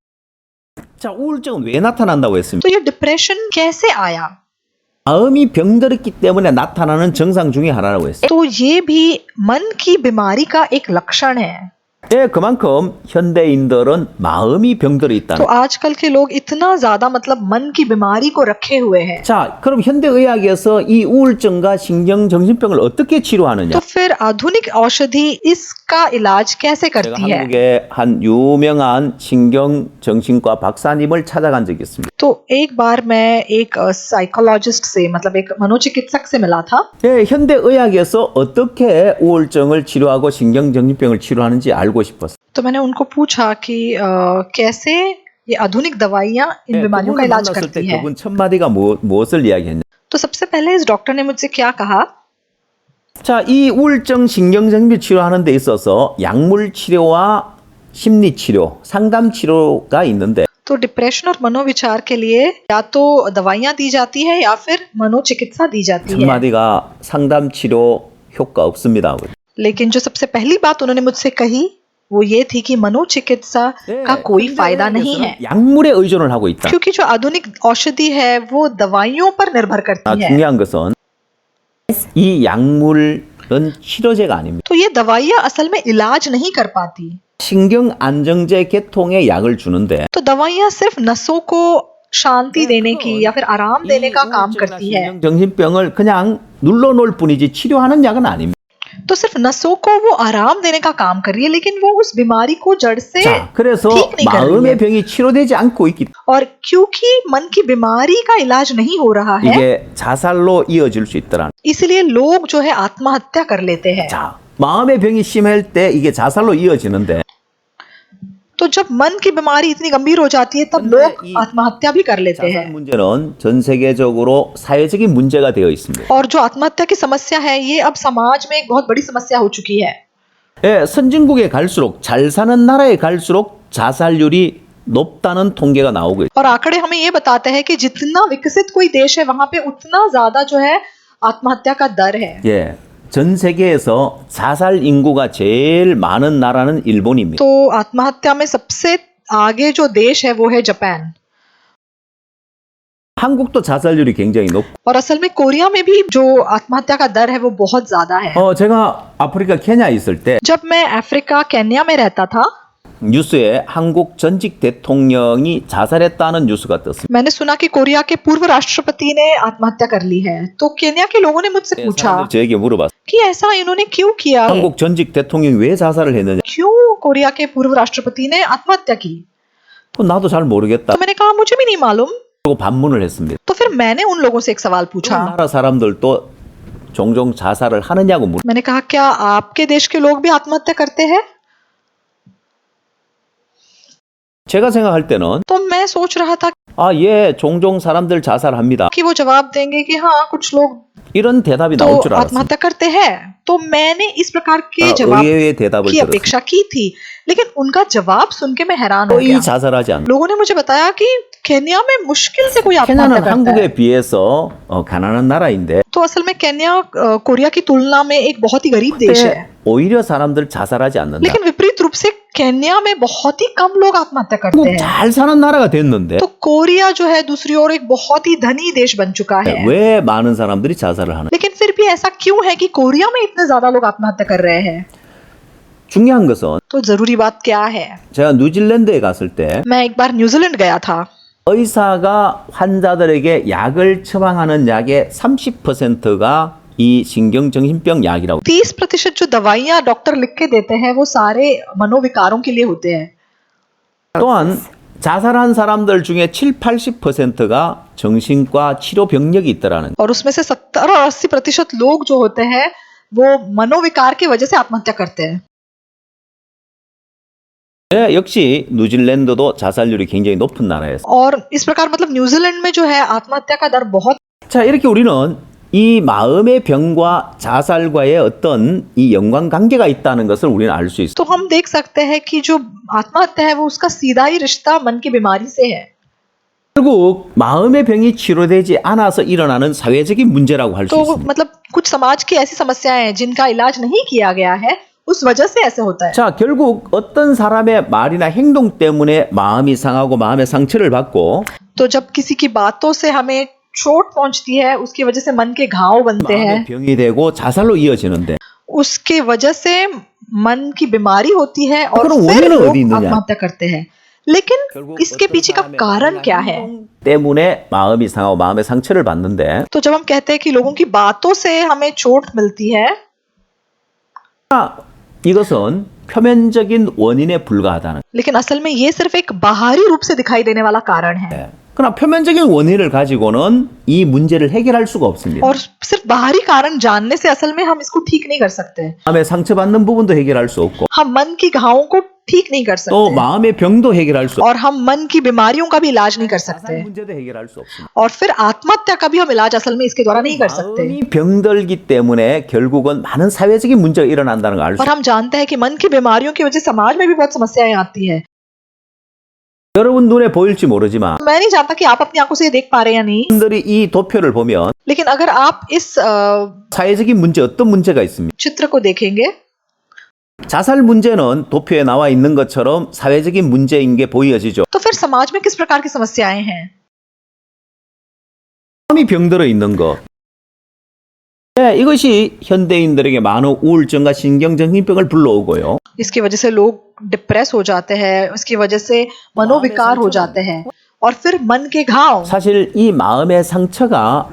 자, 우울증은 왜 나타난다고 했습니까? तो ये डिप्रेशन कैसे आया? 마음이 병들었기 때문에 나타나는 증상 중에 하나라고 했어요. तो ये भी मन की बीमारी का एक लक्षण है। 예, 그만큼 현대인들은 마음이 병들어 있다는. तो आजकल के लोग इतना ज्यादा मतलब मन की बीमारी को रखे हुए हैं। 자, 그럼 현대의학에서 이 우울증과 신경정신병을 어떻게 치료하느냐? तो फिर आधुनिक औषधि इसका इलाज कैसे 제가 करती है? 한국의 한 유명한 신경정신과 박사님을 찾아간 적이 있습니다. तो एक बार मैं एक साइकोलॉजिस्ट से मतलब एक मनोचिकित्सक से मिला था। 예, 현대의학에서 어떻게 우울증을 치료하고 신경정신병을 치료하는지 알고 싶었어요. तो मैंने उनको पूछा कि कैसे ये आधुनिक दवाइयाँ इन 예, बीमारियों का 그분을 इलाज 만났을 때 करती है। 그분 첫 마디가 무엇을 이야기했냐? तो सबसे पहले इस डॉक्टर ने मुझसे क्या कहा? 자, 이 우울증 신경정신 치료하는 데 있어서 약물 치료와 심리 치료, 상담 치료가 있는데 तो डिप्रेशन और मनोविचार के लिए या तो दवाइयाँ दी जाती है या फिर मनोचिकित्सा दी जाती 첫 है। 마디가 상담 치료 효과 없습니다. लेकिन जो सबसे पहली बात उन्होंने मुझसे कही वो ये थी कि मनोचिकित्सा का कोई फायदा नहीं है, 약물에 의존을 하고 있다. क्योंकि जो आधुनिक औषधि है वो दवाइयों पर निर्भर करती है। 중요한 것은 이 약물은 치료제가 아닙니다. तो ये दवाइयाँ असल में इलाज नहीं कर पाती। 신경 안정제 계통의 약을 주는데 तो दवाइयाँ सिर्फ नसों को शांति देने की या फिर आराम देने का काम करती है। 정신병을 그냥 눌러놓을 뿐이지 치료하는 약은 아닙니다. तो सिर्फ नसों को वो आराम देने का काम कर रही है, लेकिन वो उस बीमारी को जड़ से 자, 그래서 ठीक नहीं कर रही 마음의 है। 병이 치료되지 않고 있기 때문에 और क्योंकि मन की बीमारी का इलाज नहीं हो रहा है, 이게 자살로 이어질 수 있더라. इसलिए लोग जो है आत्महत्या कर लेते हैं। 자, 마음의 병이 심할 때 이게 자살로 이어지는데 तो जब मन की बीमारी इतनी गंभीर हो जाती है तब लोग आत्महत्या भी कर लेते 자살 हैं। 문제는 전 세계적으로 사회적인 문제가 되어 있습니다. और जो आत्महत्या की समस्या है ये अब समाज में एक बहुत बड़ी समस्या हो चुकी है। 예, 선진국에 갈수록 잘 사는 나라에 갈수록 자살률이 높다는 통계가 나오고 있어요. और आंकड़े हमें ये बताते हैं कि जितना विकसित कोई देश है वहां पे उतना ज्यादा जो है आत्महत्या का दर है। 예, 전 세계에서 자살 인구가 제일 많은 나라는 일본입니다. तो आत्महत्या में सबसे आगे जो देश है वो है जापान। 한국도 자살률이 굉장히 높고 और असल में कोरिया में भी जो आत्महत्या का दर है वो बहुत ज्यादा है। 제가 아프리카 케냐 있을 때 जब मैं अफ्रीका केन्या में रहता था 뉴스에 한국 전직 대통령이 자살했다는 뉴스가 떴습니다. मैंने सुना कि कोरिया के पूर्व राष्ट्रपति ने आत्महत्या कर ली है। तो केन्या के लोगों ने मुझसे पूछा 사람들이 저에게 물어봤어요. कि ऐसा इन्होंने क्यों किया, 한국 전직 대통령이 왜 자살을 했느냐? क्यों कोरिया के पूर्व राष्ट्रपति ने आत्महत्या की। 나도 잘 모르겠다. तो मैंने कहा मुझे भी नहीं मालूम। 하고 반문을 했습니다. तो फिर मैंने उन लोगों से एक सवाल पूछा। 나라 사람들도 종종 자살을 하느냐고 물어. मैंने कहा क्या आपके देश के लोग भी आत्महत्या करते हैं? 제가 생각할 때는 तो मैं सोच रहा था 아, 예, 종종 사람들 자살합니다. कि वो जवाब देंगे कि हाँ कुछ लोग 이런 대답이 तो 나올 줄 알았습니다. आत्महत्या करते हैं। तो मैंने इस प्रकार के जवाब 의외의 대답을 की 들었습니다. अपेक्षा की थी, लेकिन उनका जवाब सुन के मैं हैरान हो 거의 गया। 자살하지 않는다. लोगों ने मुझे बताया कि केन्या में मुश्किल से कोई आत्महत्या 케냐는 करता है। 한국에 비해서 가난한 나라인데 तो असल में केन्या कोरिया की तुलना में एक बहुत ही गरीब देश है, 근데 오히려 사람들 자살하지 않는다. लेकिन विपरीत रूप से केन्या में बहुत ही कम लोग आत्महत्या करते 한국 हैं। 잘 사는 나라가 됐는데 तो कोरिया जो है दूसरी ओर एक बहुत ही धनी देश बन चुका है, 왜 많은 사람들이 자살을 하는? लेकिन फिर भी ऐसा क्यों है कि कोरिया में इतने ज्यादा लोग आत्महत्या कर रहे हैं? 중요한 것은 तो जरूरी बात क्या है? 제가 뉴질랜드에 갔을 때 मैं एक बार न्यूजीलैंड गया था। 의사가 환자들에게 약을 처방하는 약의 30%가 이 신경정신병 약이라고. 30% जो दवाइयाँ डॉक्टर लिख के देते हैं वो सारे मनोविकारों के लिए होते हैं। 또한 자살한 사람들 중에 7-80%가 정신과 치료 병력이 있더라는 거예요. और उसमें से 70-80% लोग जो होते हैं वो मनोविकार की वजह से आत्महत्या करते हैं। 역시 뉴질랜드도 자살률이 굉장히 높은 나라였어요. और इस प्रकार मतलब न्यूजीलैंड में जो है आत्महत्या का दर बहुत। 자, 이렇게 우리는 이 마음의 병과 자살과의 어떤 이 연관관계가 있다는 것을 우리는 알 수 있어요. तो हम देख सकते हैं कि जो आत्महत्या है वो उसका सीधा ही रिश्ता मन की बीमारी से है। 결국 마음의 병이 치료되지 않아서 일어나는 사회적인 문제라고 할 수 तो 있습니다. मतलब कुछ समाज की ऐसी समस्याएं हैं जिनका इलाज नहीं किया गया है, उस वजह से ऐसे होता है। 자, 결국 어떤 사람의 말이나 행동 때문에 마음이 상하고 마음의 상처를 받고 तो जब किसी की बातों से हमें चोट पहुंचती है, उसकी वजह से मन के घाव बनते हैं, 마음의 병이 되고 자살로 이어지는데 उसके वजह से मन की बीमारी होती है और 그럼 फिर 원인은 लोग 어디 있느냐? आत्महत्या करते हैं। लेकिन इसके पीछे का कारण क्या है? 때문에 마음이 상하고 마음의 상처를 받는데 तो जब हम कहते हैं कि लोगों की बातों से हमें चोट मिलती है, 이것은 표면적인 원인에 불과하다는. लेकिन असल में ये सिर्फ एक बाहरी रूप से दिखाई देने वाला कारण है। 그러나 표면적인 원인을 가지고는 이 문제를 해결할 수가 없습니다. और सिर्फ बाहरी कारण जानने से असल में हम इसको ठीक नहीं कर सकते। 마음의 상처받는 부분도 해결할 수 없고 हम मन की घावों को ठीक नहीं कर 또 सकते 마음의 병도 해결할 수 없고 और हम मन की बीमारियों का भी इलाज नहीं कर सकते 문제도 해결할 수 없습니다. और फिर आत्महत्या का भी हम इलाज असल में इसके द्वारा नहीं कर सकते। 마음이 병들기 때문에 결국은 많은 사회적인 문제가 일어난다는 걸 알 수 और हम जानते हैं कि मन की बीमारियों की वजह से समाज में भी बहुत समस्याएं आती है। 여러분 눈에 보일지 모르지만 मैं नहीं जानता कि आप अपनी आंखों से ये देख पा रहे हैं या नहीं, 분들이 이 도표를 보면 लेकिन अगर आप इस 사회적인 문제 어떤 문제가 있습니다. चित्र को देखेंगे 자살 문제는 도표에 나와 있는 것처럼 사회적인 문제인 게 보여지죠. तो फिर समाज में किस प्रकार की समस्याएं हैं? 마음이 병들어 있는 것. 네, 이것이 현대인들에게 많은 우울증과 신경정신병을 불러오고요. इसकी वजह से लोग डिप्रेस हो जाते हैं, इसकी वजह से मनोविकार हो जाते हैं और फिर मन के घाव। 사실 이 마음의 상처가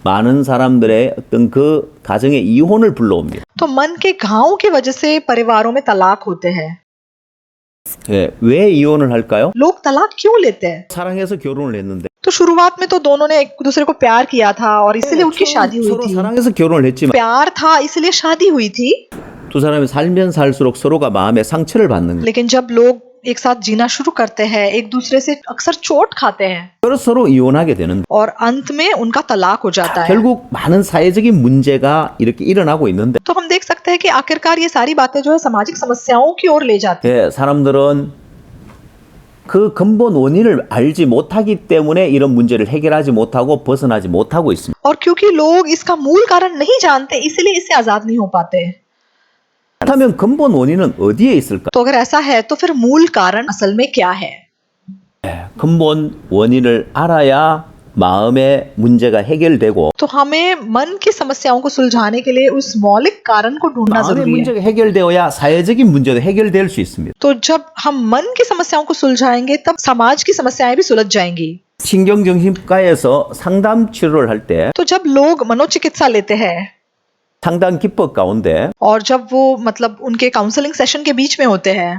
많은 사람들의 어떤 그 가정의 이혼을 불러옵니다. तो मन के घावों की वजह से परिवारों में तलाक होते हैं। 예, 왜 이혼을 할까요? लोग तलाक क्यों लेते हैं? 사랑해서 결혼을 했는데 तो शुरुआत में तो दोनों ने एक दूसरे को प्यार किया था और इसलिए उनकी शादी हुई 서로 थी। 사랑해서 결혼을 했지만 प्यार था इसलिए शादी हुई थी, 두 사람이 살면 살수록 서로가 마음의 상처를 받는 거예요. लेकिन जब लोग एक साथ जीना शुरू करते हैं एक दूसरे से अक्सर चोट खाते हैं 그래서 서로 이혼하게 되는데 और अंत में उनका तलाक हो जाता है। 결국 많은 사회적인 문제가 이렇게 일어나고 있는데 तो हम देख सकते हैं कि आखिरकार ये सारी बातें जो है सामाजिक समस्याओं की ओर ले जाती हैं। 예, 사람들은 그 근본 원인을 알지 못하기 때문에 이런 문제를 해결하지 못하고 벗어나지 못하고 있습니다. और क्योंकि लोग इसका मूल कारण नहीं जानते इसलिए इससे आजाद नहीं हो पाते। 그렇다면 근본 원인은 어디에 있을까? तो अगर ऐसा है तो फिर मूल कारण असल में क्या है? 근본 원인을 알아야 마음의 문제가 해결되고 तो हमें मन की समस्याओं को सुलझाने के लिए उस मौलिक कारण को ढूंढना 마음의 जरूरी है। 문제가 해결되어야 사회적인 문제도 해결될 수 있습니다. तो जब हम मन की समस्याओं को सुलझाएंगे तब समाज की समस्याएं भी सुलझ जाएंगी। 신경정신과에서 상담 치료를 할 때 तो जब लोग मनोचिकित्सा लेते हैं 상담 기법 가운데 और जब वो मतलब उनके काउंसलिंग सेशन के बीच में होते हैं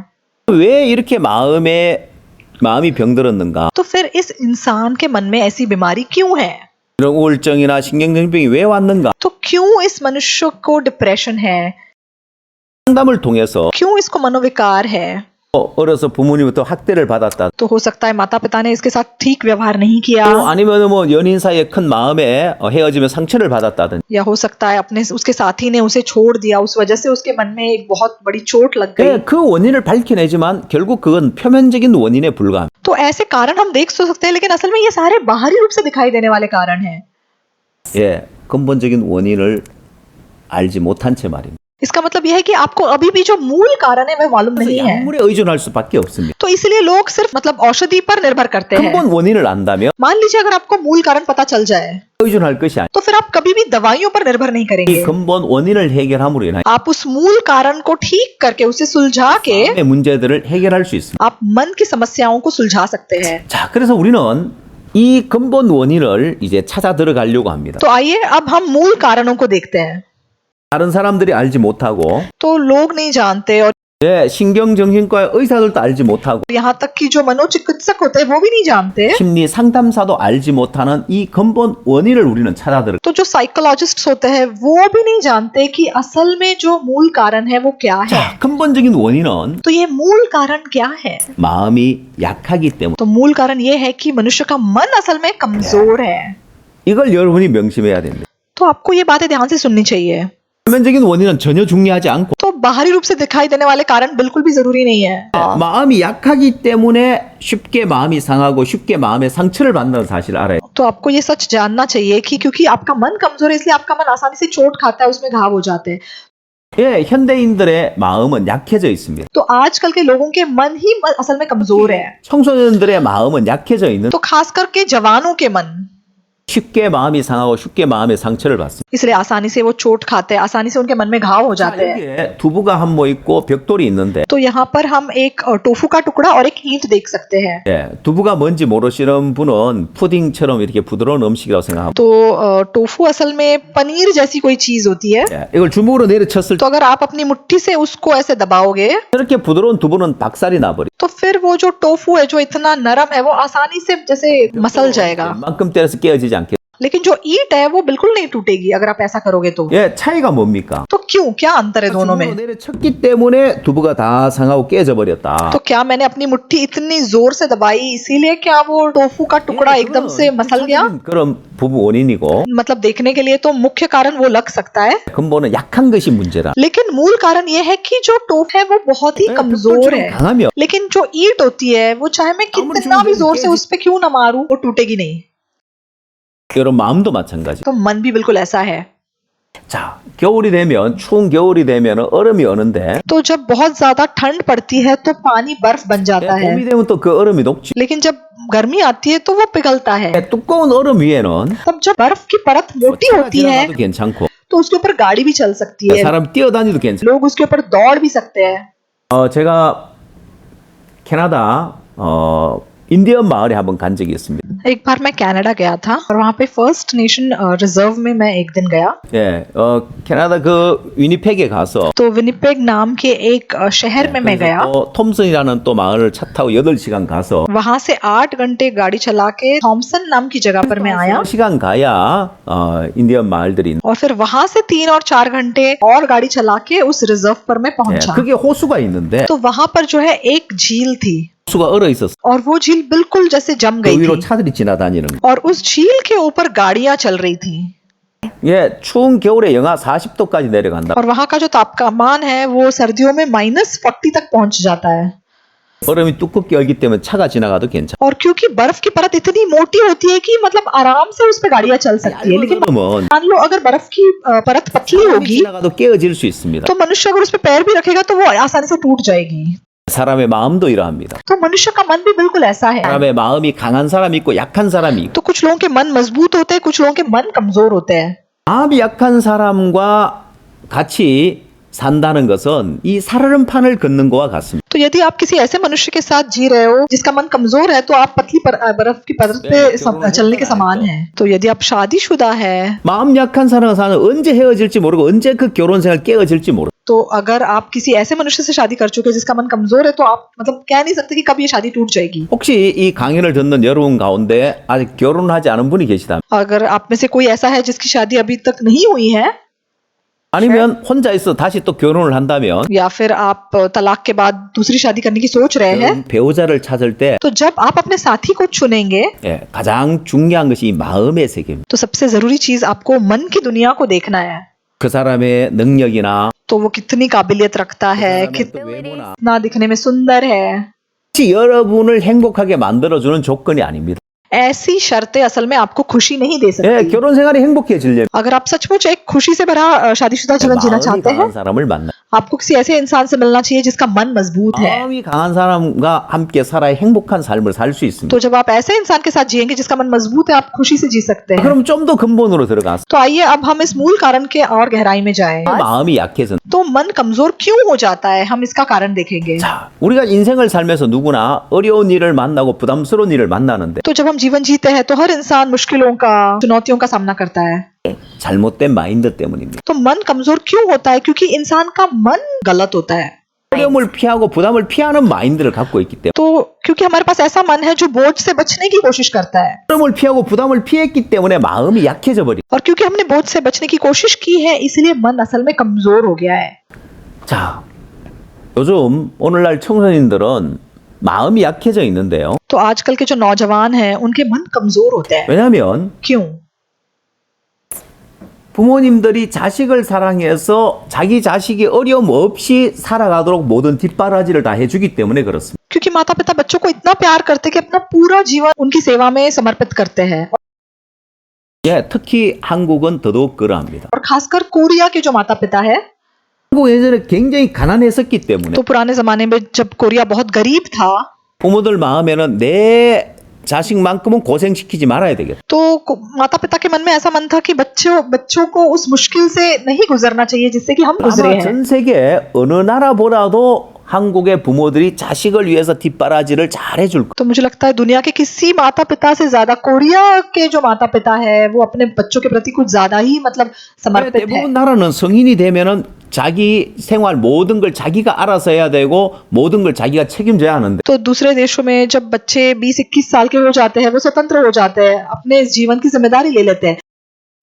왜 이렇게 마음이 병들었는가? तो फिर इस इंसान के मन में ऐसी बीमारी क्यों है? 이런 우울증이나 신경정신병이 왜 왔는가? तो क्यों इस मनुष्य को डिप्रेशन है? 상담을 통해서 क्यों इसको मनोविकार है? 어려서 부모님부터 학대를 받았다. तो हो सकता है माता पिता ने इसके साथ ठीक व्यवहार नहीं किया, 또 아니면 뭐 연인 사이에 큰 마음에 헤어지면 상처를 받았다든지. या हो सकता है अपने उसके साथी ने उसे छोड़ दिया, उस वजह से उसके मन में एक बहुत बड़ी चोट लग गई। 그 원인을 밝혀내지만 결국 그건 표면적인 원인에 불과합니다. तो ऐसे कारण हम देख तो सकते हैं, लेकिन असल में ये सारे बाहरी रूप से दिखाई देने वाले कारण हैं। 예, 근본적인 원인을 알지 못한 채 말입니다. इसका मतलब यह है कि आपको अभी भी जो मूल कारण है वह मालूम 그래서 नहीं है, 약물에 의존할 수밖에 없습니다. तो इसलिए लोग सिर्फ मतलब औषधि पर निर्भर करते हैं। 근본 원인을 안다면 मान लीजिए अगर आपको मूल कारण पता चल जाए 의존할 것이 아니라 तो फिर आप कभी भी दवाइयों पर निर्भर नहीं 이 करेंगे। 근본 원인을 해결함으로 인하여 आप उस मूल कारण को ठीक करके उसे सुलझा के 마음의 문제들을 해결할 수 있습니다. आप मन की समस्याओं को सुलझा सकते हैं। 자, 그래서 우리는 이 근본 원인을 이제 찾아 들어가려고 합니다. तो आइए अब हम मूल कारणों को देखते हैं। 다른 사람들이 알지 못하고 तो लोग नहीं जानते, और 신경정신과 의사들도 알지 못하고 यहाँ तक कि जो मनोचिकित्सक होते हैं वो भी नहीं जानते। 심리 상담사도 알지 못하는 이 근본 원인을 우리는 찾아 들어. तो जो साइकोलॉजिस्ट होते हैं वो भी नहीं जानते कि असल में जो मूल कारण है वो क्या है। 근본적인 원인은 तो ये मूल कारण क्या है? 마음이 약하기 때문에 तो मूल कारण ये है कि मनुष्य का मन असल में कमजोर है। 이걸 여러분이 명심해야 됩니다. तो आपको ये बातें ध्यान से सुननी चाहिए। 표면적인 원인은 전혀 중요하지 않고 तो बाहरी रूप से दिखाई देने वाले कारण बिल्कुल भी जरूरी नहीं है। 마음이 약하기 때문에 쉽게 마음이 상하고 쉽게 마음의 상처를 받는 사실을 알아요. तो आपको ये सच जानना चाहिए कि क्योंकि आपका मन कमजोर है इसलिए आपका मन आसानी से चोट खाता है, उसमें घाव हो जाते हैं। 예, 현대인들의 마음은 약해져 있습니다. तो आजकल के लोगों के मन ही असल में कमजोर है। 청소년들의 마음은 약해져 있는 तो खास करके जवानों के मन 쉽게 마음이 상하고 쉽게 마음의 상처를 받습니다. इसलिए आसानी से वो चोट खाते हैं, आसानी से उनके मन में घाव हो जाते हैं। 여기에 두부가 한 모 있고 벽돌이 있는데 तो यहाँ पर हम एक टोफू का टुकड़ा और एक ईंट देख सकते हैं। 예, 두부가 뭔지 모르시는 분은 푸딩처럼 이렇게 부드러운 음식이라고 생각합니다. तो टोफू असल में पनीर जैसी कोई चीज होती है। 예, 이걸 주먹으로 내려쳤을 때 तो अगर आप अपनी मुट्ठी से उसको ऐसे दबाओगे 저렇게 부드러운 두부는 박살이 나버려. तो फिर वो जो टोफू है जो इतना नरम है वो आसानी से जैसे मसल जाएगा, 만큼 때려서 깨어지지 않게. लेकिन जो ईंट है वो बिल्कुल नहीं टूटेगी अगर आप ऐसा करोगे तो। 예, 차이가 뭡니까? तो क्यों, क्या अंतर है दोनों 주먹으로 में? 내려쳤기 때문에 두부가 다 상하고 깨져 버렸다. तो क्या मैंने अपनी मुट्ठी इतनी जोर से दबाई इसीलिए क्या वो टोफू का टुकड़ा एकदम से मसल गया? 그런 부부 원인이고 मतलब देखने के लिए तो मुख्य कारण वो लग सकता है, 근본은 약한 것이 문제다. लेकिन मूल कारण ये है कि जो टोफू है वो बहुत ही कमजोर है। 강하면 लेकिन जो ईंट होती है वो चाहे मैं कितना भी जोर से उस पे क्यों ना मारूं वो टूटेगी नहीं। 여러분 마음도 마찬가지. तो मन भी बिल्कुल ऐसा है। 자, 겨울이 되면 추운 겨울이 되면 얼음이 어는데 तो जब बहुत ज्यादा ठंड पड़ती है तो पानी बर्फ बन जाता है, 봄이 되면 또 그 얼음이 녹지. लेकिन जब गर्मी आती है तो वो पिघलता है। 두꺼운 얼음 위에는 तब जब बर्फ की परत मोटी 차가 होती है 지나가도 괜찮고 तो उसके ऊपर गाड़ी भी चल सकती है, 사람 뛰어다니도 괜찮아. लोग उसके ऊपर दौड़ भी सकते हैं। 제가 캐나다 인디언 마을에 한번 간 적이 있습니다. एक बार मैं कनाडा गया था और वहाँ पे फर्स्ट नेशन रिजर्व में मैं एक दिन गया। 예, 캐나다 그 위니펙에 가서 तो विनिपेग नाम के एक शहर में मैं गया। 또 톰슨이라는 또 마을을 차 타고 8시간 가서 वहाँ से 8 घंटे गाड़ी चला के थॉमसन नाम की जगह पर मैं आया, 3시간 가야 인디언 마을들이 있는. और फिर वहाँ से 3 और 4 घंटे और गाड़ी चला के उस रिजर्व पर मैं 예, पहुंचा। 그게 호수가 있는데 तो वहाँ पर जो है एक झील थी 호수가 얼어 있었어. और वो झील बिल्कुल जैसे जम 그 गई 위로 थी 차들이 지나다니는 거. और उस झील के ऊपर गाड़ियां चल रही थी। 예, 추운 겨울에 영하 40도까지 내려간다. और वहाँ का जो तापमान है वो सर्दियों में -40 तक पहुंच जाता है। 얼음이 두껍게 얼기 때문에 차가 지나가도 괜찮아. और क्योंकि बर्फ की परत इतनी मोटी होती है कि मतलब आराम से उस पे गाड़ियां चल सकती है, लेकिन 얼음은 मान लो अगर बर्फ की परत पतली 사람이 होगी 지나가도 깨어질 수 있습니다. तो मनुष्य अगर उस पे पैर भी रखेगा तो वो आसानी से टूट जाएगी। 사람의 마음도 이러합니다. तो मनुष्य का मन भी बिल्कुल ऐसा है। 사람의 마음이 강한 사람이 있고 약한 사람이 있고 तो कुछ लोगों के मन मजबूत होते हैं, कुछ लोगों के मन कमजोर होते हैं। 마음이 약한 사람과 같이 산다는 것은 이 살얼음판을 걷는 거와 같습니다. तो यदि आप किसी ऐसे मनुष्य के साथ जी रहे हो जिसका मन कमजोर है तो आप पतली बर्फ की परत पे चलने के समान है। तो यदि आप शादीशुदा है 마음 약한 사람과 사는 언제 헤어질지 모르고 언제 그 결혼 생활 깨어질지 모르고 तो अगर आप किसी ऐसे मनुष्य से शादी कर चुके हैं जिसका मन कमजोर है तो आप मतलब कह नहीं सकते कि कब ये शादी टूट जाएगी। 혹시 이 강연을 듣는 여러분 가운데 아직 결혼하지 않은 분이 계시다면 अगर आप में से कोई ऐसा है जिसकी शादी अभी तक नहीं हुई है 아니면 혼자 있어 다시 또 결혼을 한다면 या फिर आप तलाक के बाद दूसरी शादी करने की सोच रहे हैं, 배우자를 찾을 때 तो जब आप अपने साथी को चुनेंगे 예, 가장 중요한 것이 이 마음의 세계입니다. तो सबसे जरूरी चीज आपको मन की दुनिया को देखना है। 그 사람의 능력이나 तो वो कितनी काबिलियत रखता है, 사람의 또 कितना 외모나 दिखने में सुंदर है। 여러분을 행복하게 만들어주는 조건이 아닙니다. ऐसी शर्तें असल में आपको खुशी नहीं दे 예, सकती। 결혼 생활이 행복해지려면 अगर आप सचमुच एक खुशी से भरा शादीशुदा जीवन जीना 마음이 चाहते हैं, 강한 사람을 만나. आपको किसी ऐसे इंसान से मिलना चाहिए जिसका मन मजबूत है। 마음이 강한 사람과 함께 살아야 행복한 삶을 살 수 있습니다. तो जब आप ऐसे इंसान के साथ जिएंगे जिसका मन मजबूत है, आप खुशी से जी सकते हैं। 그럼 좀 더 근본으로 들어가서 तो आइए अब हम इस मूल कारण के और गहराई में जाएं। 마음이 약해진. तो मन कमजोर क्यों हो जाता है, हम इसका कारण देखेंगे। 자, 우리가 인생을 살면서 누구나 어려운 일을 만나고 부담스러운 일을 만나는데 तो जब हम जीवन जीते हैं तो हर इंसान मुश्किलों का, चुनौतियों का सामना करता है। 잘못된 마인드 때문입니다. तो मन कमजोर क्यों होता है? क्योंकि इंसान का मन गलत होता है। 어려움을 피하고 부담을 피하는 마인드를 갖고 있기 때문에 तो क्योंकि हमारे पास ऐसा मन है जो बोझ से बचने की कोशिश करता है, 어려움을 피하고 부담을 피했기 때문에 마음이 약해져 버리. और क्योंकि हमने बोझ से बचने की कोशिश की है, इसलिए मन असल में कमजोर हो गया है। 자, 요즘 오늘날 청소년들은 마음이 약해져 있는데요. तो आजकल के जो नौजवान हैं उनके मन कमजोर होते हैं। 왜냐하면 क्यों? 부모님들이 자식을 사랑해서 자기 자식이 어려움 없이 살아가도록 모든 뒷바라지를 다 해주기 때문에 그렇습니다. क्योंकि माता पिता बच्चों को इतना प्यार करते हैं कि अपना पूरा जीवन उनकी सेवा में समर्पित करते हैं। 예, 특히 한국은 더더욱 그러합니다. और खासकर कोरिया के जो माता पिता है, 한국 예전에 굉장히 가난했었기 때문에 तो पुराने जमाने में जब कोरिया बहुत गरीब था, 부모들 마음에는 내 자식만큼은 고생시키지 말아야 되겠다. तो माता पिता के मन में ऐसा मन था कि बच्चों को उस मुश्किल से नहीं गुजरना चाहिए जिससे कि हम गुजरे 아마 हैं। 전 세계 어느 나라보다도 한국의 부모들이 자식을 위해서 뒷바라지를 잘 해줄 거예요. तो मुझे लगता है दुनिया के किसी माता पिता से ज्यादा कोरिया के जो माता पिता है वो अपने बच्चों के प्रति कुछ ज्यादा ही मतलब समर्पित है। 대부분 나라는 성인이 되면은 자기 생활 모든 걸 자기가 알아서 해야 되고 모든 걸 자기가 책임져야 하는데 तो दूसरे देशों में जब बच्चे 20-21 साल के हो जाते हैं, वो स्वतंत्र हो जाते हैं, अपने जीवन की जिम्मेदारी ले लेते हैं।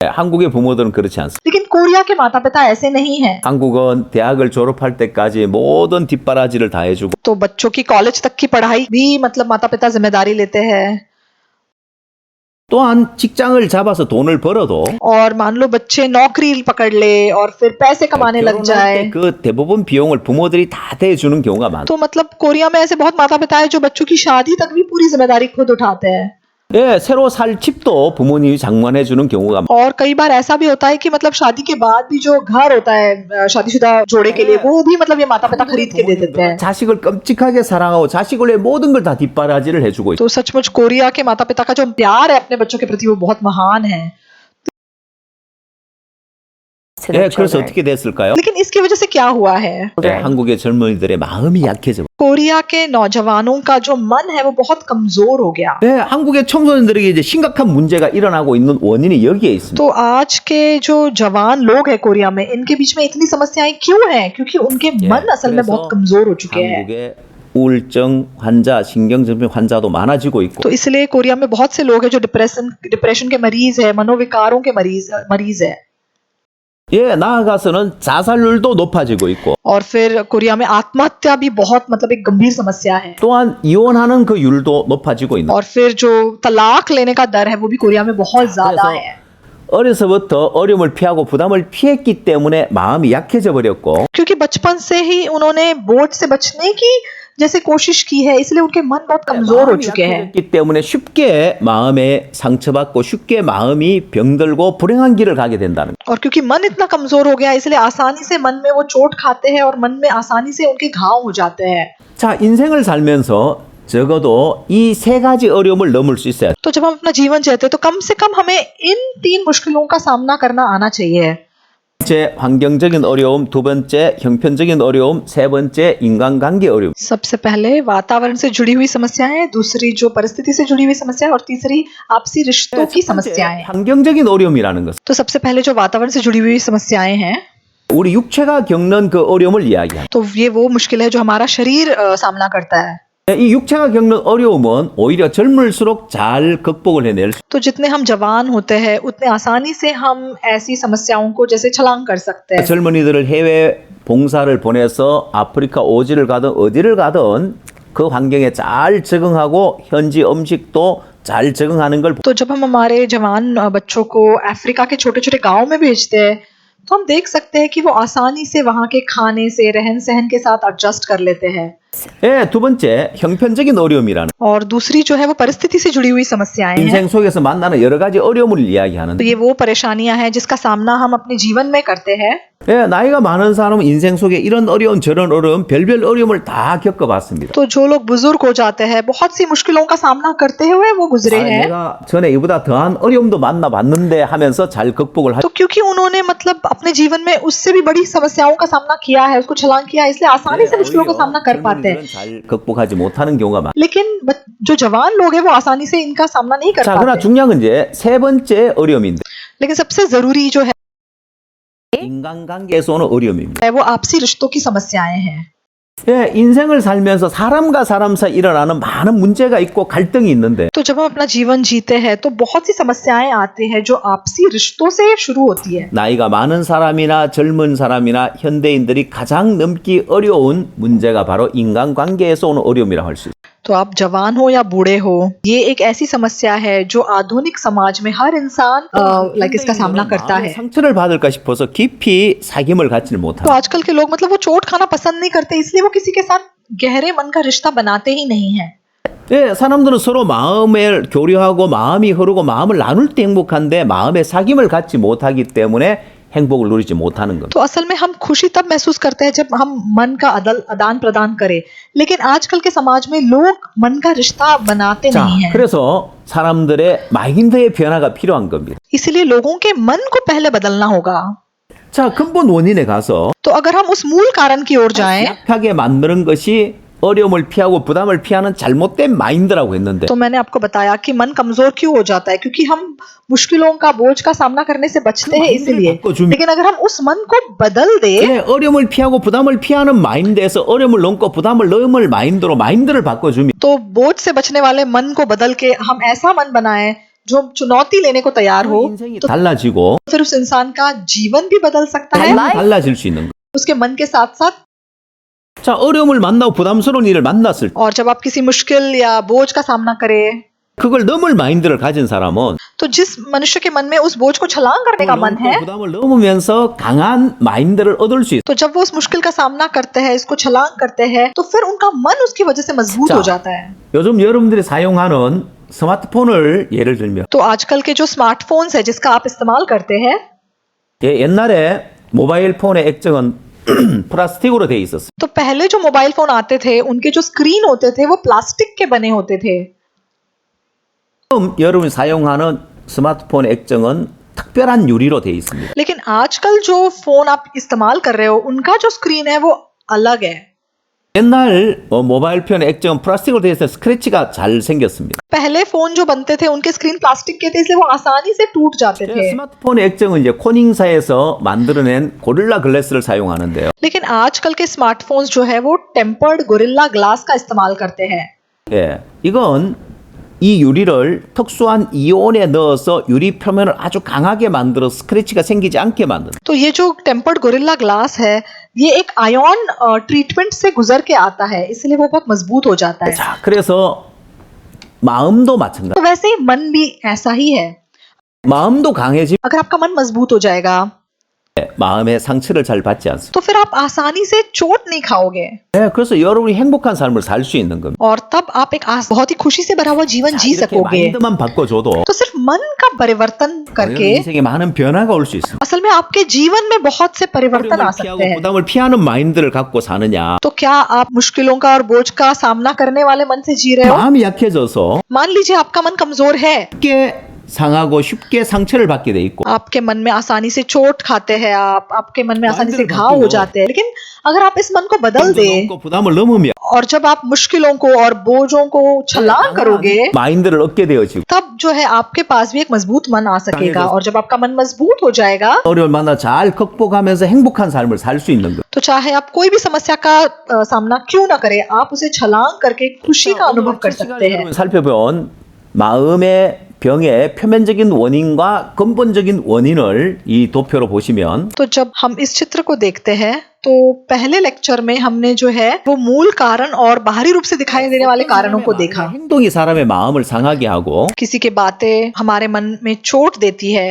한국의 부모들은 그렇지 않습니다. लेकिन कोरिया के माता पिता ऐसे नहीं हैं। 한국은 대학을 졸업할 때까지 모든 뒷바라지를 다 해주고 तो बच्चों की कॉलेज तक की पढ़ाई भी मतलब माता पिता जिम्मेदारी लेते हैं। 또한 직장을 잡아서 돈을 벌어도 और मान लो बच्चे नौकरी पकड़ ले और फिर पैसे कमाने लग 결혼할 जाए, 때 그 대부분 비용을 부모들이 다 대주는 경우가 많아요. तो मतलब कोरिया में ऐसे बहुत माता पिता है जो बच्चों की शादी तक भी पूरी जिम्मेदारी खुद उठाते हैं। 예, 새로 살 집도 부모님이 장만해 주는 경우가 많아요. और कई बार ऐसा भी होता है कि मतलब शादी के बाद भी जो घर होता है शादीशुदा जोड़े के लिए, वो भी मतलब ये माता पिता खरीद के दे देते हैं। 자식을 끔찍하게 사랑하고 자식을 위해 모든 걸 다 뒷바라지를 해주고 있어요. तो सचमुच कोरिया के माता पिता का जो प्यार है अपने बच्चों के प्रति वो बहुत महान है। 예, 그래서 어떻게 됐을까요? लेकिन इसकी वजह से क्या हुआ है? 예, 한국의 젊은이들의 마음이 약해져. कोरिया के नौजवानों का जो मन है वो बहुत कमजोर हो गया। 예, 한국의 청소년들에게 이제 심각한 문제가 일어나고 있는 원인이 여기에 있습니다. तो आज के जो जवान लोग हैं कोरिया में, इनके बीच में इतनी समस्याएं क्यों हैं? क्योंकि उनके मन असल में बहुत कमजोर हो चुके हैं। 한국의 우울증 환자, 신경질병 환자도 많아지고 있고 तो इसलिए कोरिया में बहुत से लोग हैं जो डिप्रेशन के मरीज है, मनोविकारों के मरीज है। 예, 나아가서는 자살률도 높아지고 있고 और फिर कोरिया में आत्महत्या भी बहुत मतलब एक गंभीर समस्या है। 또한 이혼하는 그 율도 높아지고 있는. और फिर जो तलाक लेने का दर है वो भी कोरिया में बहुत ज्यादा 그래서 है। 어려서부터 어려움을 피하고 부담을 피했기 때문에 마음이 약해져 버렸고 क्योंकि बचपन से ही उन्होंने बोझ से बचने की जैसे कोशिश की है, इसलिए उनके मन बहुत कमजोर हो 마음이 चुके हैं। 약해졌기 때문에 쉽게 마음에 상처받고 쉽게 마음이 병들고 불행한 길을 가게 된다는 거예요. और क्योंकि मन इतना कमजोर हो गया, इसलिए आसानी से मन में वो चोट खाते हैं और मन में आसानी से उनके घाव हो जाते हैं। 자, 인생을 살면서 적어도 이 세 가지 어려움을 넘을 수 있어야 돼요. तो जब हम अपना जीवन जीते हैं तो कम से कम हमें इन 3 मुश्किलों का सामना करना आना चाहिए। 첫째, 환경적인 어려움, 두 번째, 형편적인 어려움, 세 번째, 인간관계 어려움. सबसे पहले वातावरण से जुड़ी हुई समस्याएं, दूसरी जो परिस्थिति से जुड़ी हुई समस्या, और तीसरी आपसी रिश्तों की 첫 번째, समस्याएं। 환경적인 어려움이라는 것은 तो सबसे पहले जो वातावरण से जुड़ी हुई समस्याएं हैं, 우리 육체가 겪는 그 어려움을 이야기합니다. तो ये वो मुश्किल है जो हमारा शरीर सामना करता है। 이 육체가 겪는 어려움은 오히려 젊을수록 잘 극복을 해낼 수 तो जितने हम जवान होते हैं उतने आसानी से हम ऐसी समस्याओं को जैसे छलांग कर सकते हैं. 젊은이들을 해외 봉사를 보내서 아프리카 오지를 가든 어디를 가든 그 환경에 잘 적응하고 현지 음식도 잘 적응하는 걸 तो जब हम हमारे जवान बच्चों को अफ्रीका के छोटे छोटे गांव में भेजते हैं तो हम देख सकते हैं कि वो आसानी से वहाँ के खाने से रहन सहन के साथ एडजस्ट कर लेते हैं. 예, 두 번째 형편적인 어려움이라는 और दूसरी जो है वो परिस्थिति से जुड़ी हुई समस्याएं हैं. 인생 속에서 만나는 여러 가지 어려움을 इ야기하는데 तो ये वो परेशानियां हैं जिसका सामना हम अपने जीवन में करते हैं. 예, 나이가 많은 사람은 인생 속에 이런 어려움 저런 어려움 별별 어려움을 다 겪어봤습니다. तो जो लोग बुजुर्ग हो जाते हैं बहुत सी मुश्किलों का सामना करते हुए वो गुजरे हैं. 내가 전에 이보다 더한 어려움도 만나봤는데 하면서 잘 극복을 하. तो क्योंकि उन्होंने मतलब अपने जीवन में उससे भी बड़ी समस्याओं का सामना किया है, उसको छलांग किया है, इसलिए आसानी से मुश्किलों का सामना कर पाते हैं. 잘 극복하지 못하는 경우가 많아. लेकिन जो जवान लोग हैं वो आसानी से इनका सामना नहीं कर 자, 그러나 पाते. 중요한 건 이제 세 번째 어려움인데 लेकिन सबसे जरूरी जो 인간관계에서 오는 어려움입니다. है वो आपसी रिश्तों की समस्याएं हैं. 예, 인생을 살면서 사람과 사람 사이 일어나는 많은 문제가 있고 갈등이 있는데 तो जब हम अपना जीवन जीते हैं तो बहुत सी समस्याएं आती हैं जो आपसी रिश्तों से शुरू होती है. 나이가 많은 사람이나 젊은 사람이나 현대인들이 가장 넘기 어려운 문제가 바로 인간관계에서 오는 어려움이라고 할 수 있어요. तो आप जवान हो या बूढ़े हो, ये एक ऐसी समस्या है जो आधुनिक समाज में हर इंसान लाइक इसका सामना करता है. 상처를 받을까 싶어서 깊이 사귐을 갖지를 तो 못합니다. आजकल के लोग मतलब वो चोट खाना पसंद नहीं करते, इसलिए वो किसी के साथ गहरे मन का रिश्ता बनाते ही नहीं है. 예, 사람들은 서로 마음을 교류하고 마음이 흐르고 마음을 나눌 때 행복한데 마음의 사귐을 갖지 못하기 때문에 행복을 누리지 못하는 겁니다. तो असल में हम खुशी तब महसूस करते हैं जब हम मन का आदान प्रदान करें, लेकिन आजकल के समाज में लोग मन का रिश्ता बनाते 자, नहीं हैं. 그래서 사람들의 마인드의 변화가 필요한 겁니다. इसीलिए लोगों के मन को पहले बदलना होगा. 자, 근본 원인에 가서 तो अगर हम उस मूल कारण की ओर जाएं, 약하게 만드는 것이 어려움을 피하고 부담을 피하는 잘못된 마인드라고 했는데 तो मैंने आपको बताया कि मन कमजोर क्यों हो जाता है, क्योंकि हम मुश्किलों का बोझ का सामना करने से बचते हैं इसलिए. लेकिन अगर हम उस मन को बदल दे, 예, 어려움을 피하고 부담을 피하는 마인드에서 어려움을 넘고 부담을 넘을 마인드로 마인드를 바꿔주면 तो बोझ से बचने वाले मन को बदल के हम ऐसा मन बनाएं जो चुनौती लेने को तैयार हो, 인생이 달라지고 फिर उस इंसान का जीवन भी बदल सकता है. 달라질 수 있는 거예요. उसके मन के साथ साथ. 자, 어려움을 만나고 부담스러운 일을 만났을 때 और जब आप किसी मुश्किल या बोझ का सामना करें, 그걸 넘을 마인드를 가진 사람은 तो जिस मनुष्य के मन में उस बोझ को छलांग करने का मन है, 부담을 넘으면서 강한 마인드를 얻을 수 있어요. तो जब वो उस मुश्किल का सामना करते हैं, इसको छलांग करते हैं, तो फिर उनका मन उसकी वजह से मजबूत हो जाता है. 요즘 여러분들이 사용하는 스마트폰을 예를 들면 तो आजकल के जो स्मार्टफोन्स है जिसका आप इस्तेमाल करते हैं, 예, 옛날에 모바일 폰의 액정은 플라스틱으로 돼 있었어요. तो पहले जो मोबाइल फोन आते थे उनके जो स्क्रीन होते थे वो प्लास्टिक के बने होते थे. 지금 여러분이 사용하는 스마트폰 액정은 특별한 유리로 돼 있습니다. लेकिन आजकल जो फोन आप इस्तेमाल कर रहे हो उनका जो स्क्रीन है वो अलग है. 옛날 모바일 폰 액정은 플라스틱으로 돼 있어서 스크래치가 잘 생겼습니다. पहले फोन जो बनते थे उनके स्क्रीन प्लास्टिक के थे, इसलिए वो आसानी से टूट जाते थे. 스마트폰 액정은 이제 코닝사에서 만들어낸 고릴라 글래스를 사용하는데요. लेकिन आजकल के स्मार्टफोन्स जो है वो टेम्पर्ड गोरिल्ला ग्लास का इस्तेमाल करते हैं. 예, 이건 이 유리를 특수한 이온에 넣어서 유리 표면을 아주 강하게 만들어 스크래치가 생기지 않게 만드는. तो ये जो टेम्पर्ड गोरिल्ला ग्लास है ये एक आयन ट्रीटमेंट से गुजर के आता है, इसलिए वो बहुत मजबूत हो जाता है. 자, 그래서 마음도 마찬가지. तो वैसे ही मन भी ऐसा ही है. 마음도 강해지면 अगर आपका मन मजबूत हो जाएगा 마음의 상처를 잘 받지 않습니다. तो फिर आप आसानी से चोट नहीं खाओगे 네, 그래서 여러분이 행복한 삶을 살 수 있는 겁니다. और तब आप एक बहुत ही खुशी से भरा हुआ जीवन जी 이렇게 सकोगे. 마인드만 바꿔줘도 तो सिर्फ मन का परिवर्तन 여러분 करके 인생에 많은 변화가 올 수 있습니다. असल में आपके जीवन में बहुत से परिवर्तन आ 어려움을 피하고 सकते हैं. 부담을 피하는 마인드를 갖고 사느냐? तो क्या आप मुश्किलों का और बोझ का सामना करने वाले मन से जी रहे हो? 마음이 약해져서 मान लीजिए आपका मन कमजोर है, 쉽게 상하고 쉽게 상처를 받게 돼 있고 आपके मन में आसानी से चोट खाते हैं, आपके मन में आसानी से घाव हो जाते हैं. लेकिन अगर आप इस मन को बदल दें 넘고 부담을 넘으면 और जब आप मुश्किलों को और बोझों को छलांग करोगे 마인드를 얻게 되어지고 तब जो है आपके पास भी एक मजबूत मन आ सकेगा और जब आपका मन मजबूत हो जाएगा 어려움을 만나 잘 극복하면서 행복한 삶을 살 수 있는 거. तो चाहे आप कोई भी समस्या का सामना क्यों ना करें आप उसे छलांग करके खुशी का अनुभव कर सकते हैं। 여러분 살펴본 마음의 병의 표면적인 원인과 근본적인 원인을 이 도표로 보시면 तो जब हम इस चित्र को देखते हैं तो पहले लेक्चर में हमने जो है वो मूल कारण और बाहरी रूप से दिखाई देने वाले कारणों को देखा। 행동이 사람의 마음을 상하게 하고 किसी की बातें हमारे मन में चोट देती है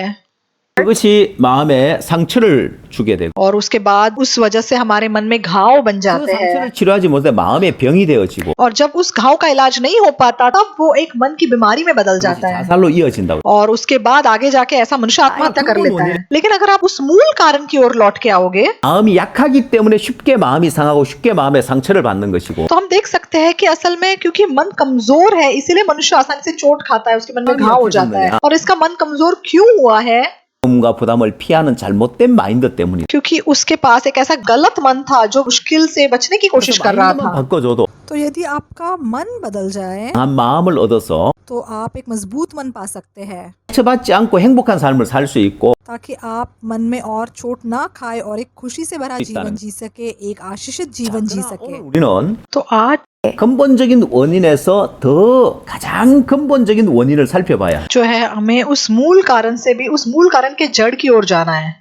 그것이 마음에 상처를 주게 되고 और उसके बाद उस वजह से हमारे मन में घाव बन 그 जाते हैं 상처를 치료하지 못해 마음의 병이 되어지고 और जब उस घाव का इलाज नहीं हो पाता तब वो एक मन की बीमारी में बदल जाता है 자살로 이어진다고. और उसके बाद आगे जाके ऐसा मनुष्य आत्महत्या कर लेता है। लेकिन अगर आप उस मूल कारण की ओर लौट के आओगे 마음이 약하기 때문에 쉽게 마음이 상하고 쉽게 마음에 상처를 받는 것이고 तो हम देख सकते हैं कि असल में क्योंकि मन कमजोर है इसीलिए मनुष्य आसानी से चोट खाता है, उसके मन में घाव हो जाता है। और इसका मन कमजोर क्यों हुआ है? 고통과 부담을 피하는 잘못된 마인드 때문이다. क्योंकि उसके पास एक ऐसा गलत मन था जो मुश्किल से बचने की कोशिश कर रहा था। 바꿔줘도 तो यदि आपका मन बदल जाए 강한 마음을 얻어서 तो आप एक मजबूत मन पा सकते हैं 상처받지 않고 행복한 삶을 살 수 있고 ताकि आप मन में और चोट ना खाए और एक खुशी से भरा जीवन जी सके, एक आशीषित जीवन जी सके। 우리는 तो आज 근본적인 원인에서 더 가장 근본적인 원인을 살펴봐야 जो है हमें उस मूल कारण से भी उस मूल कारण के जड़ की ओर जाना है।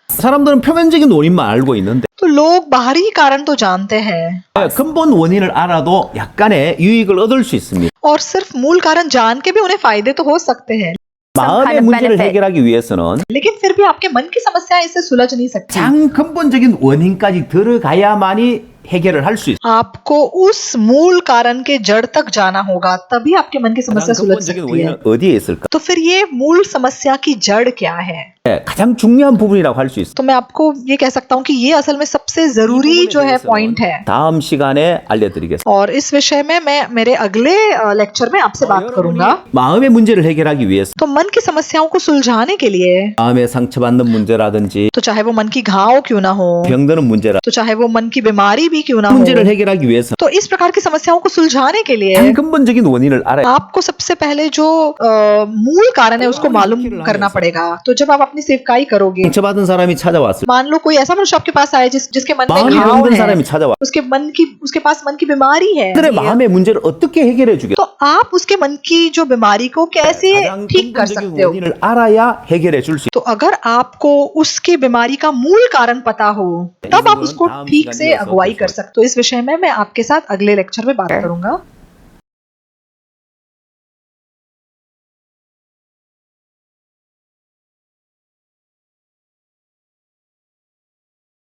사람들은 표면적인 원인만 알고 있는데 तो लोग बाहरी कारण तो जानते हैं 근본 원인을 알아도 약간의 유익을 얻을 수 있습니다. और सिर्फ मूल कारण जान के भी उन्हें फायदे तो हो सकते हैं, 마음의 문제를 해결하기 위해서는 लेकिन फिर भी आपके मन की समस्या इससे सुलझ नहीं सकती। 가장 근본적인 원인까지 들어가야만이 해결을 할 수 있어요. आपको उस मूल कारण के जड़ तक जाना होगा तभी आपके मन की समस्या 가장 सुलझ 근본적인 सकती है। 원인은 어디에 있을까? तो फिर ये मूल समस्या की जड़ क्या है? 가장 중요한 부분이라고 할 수 있어요. तो मैं आपको ये कह सकता हूँ कि ये असल में सबसे जरूरी जो है पॉइंट है 다음 시간에 알려드리겠습니다. और इस विषय में मैं मेरे अगले लेक्चर में आपसे बात करूंगा। 마음의 문제를 해결하기 위해서 तो मन की समस्याओं को सुलझाने के लिए 마음에 상처받는 문제라든지 तो चाहे वो मन की घाव क्यों ना हो, 병드는 문제라 तो चाहे वो मन की बीमारी भी क्यों ना हो, 문제를 해결하기 위해서 तो इस प्रकार की समस्याओं को सुलझाने के लिए 가장 근본적인 원인을 알아야 आपको सबसे पहले जो मूल कारण है उसको मालूम करना पड़ेगा। तो जब आप अपनी सेवकाई करोगे, 상처받은 사람이 찾아왔을 मान लो कोई ऐसा मनुष्य आपके पास आए जिसके मन में 마음이 घाव 병든 है, 사람이 찾아와 उसके पास मन की बीमारी है, 그들의 마음의 문제를 어떻게 해결해 주겠어? तो आप उसके मन की जो बीमारी को कैसे 가장 ठीक कर 근본적인 सकते हो? 원인을 알아야 해결해 줄 수 있어. तो अगर आपको उसकी बीमारी का मूल कारण पता हो तब आप उसको ठीक से अगुवाई कर सकते हो। इस विषय में मैं आपके साथ अगले लेक्चर में बात करूंगा।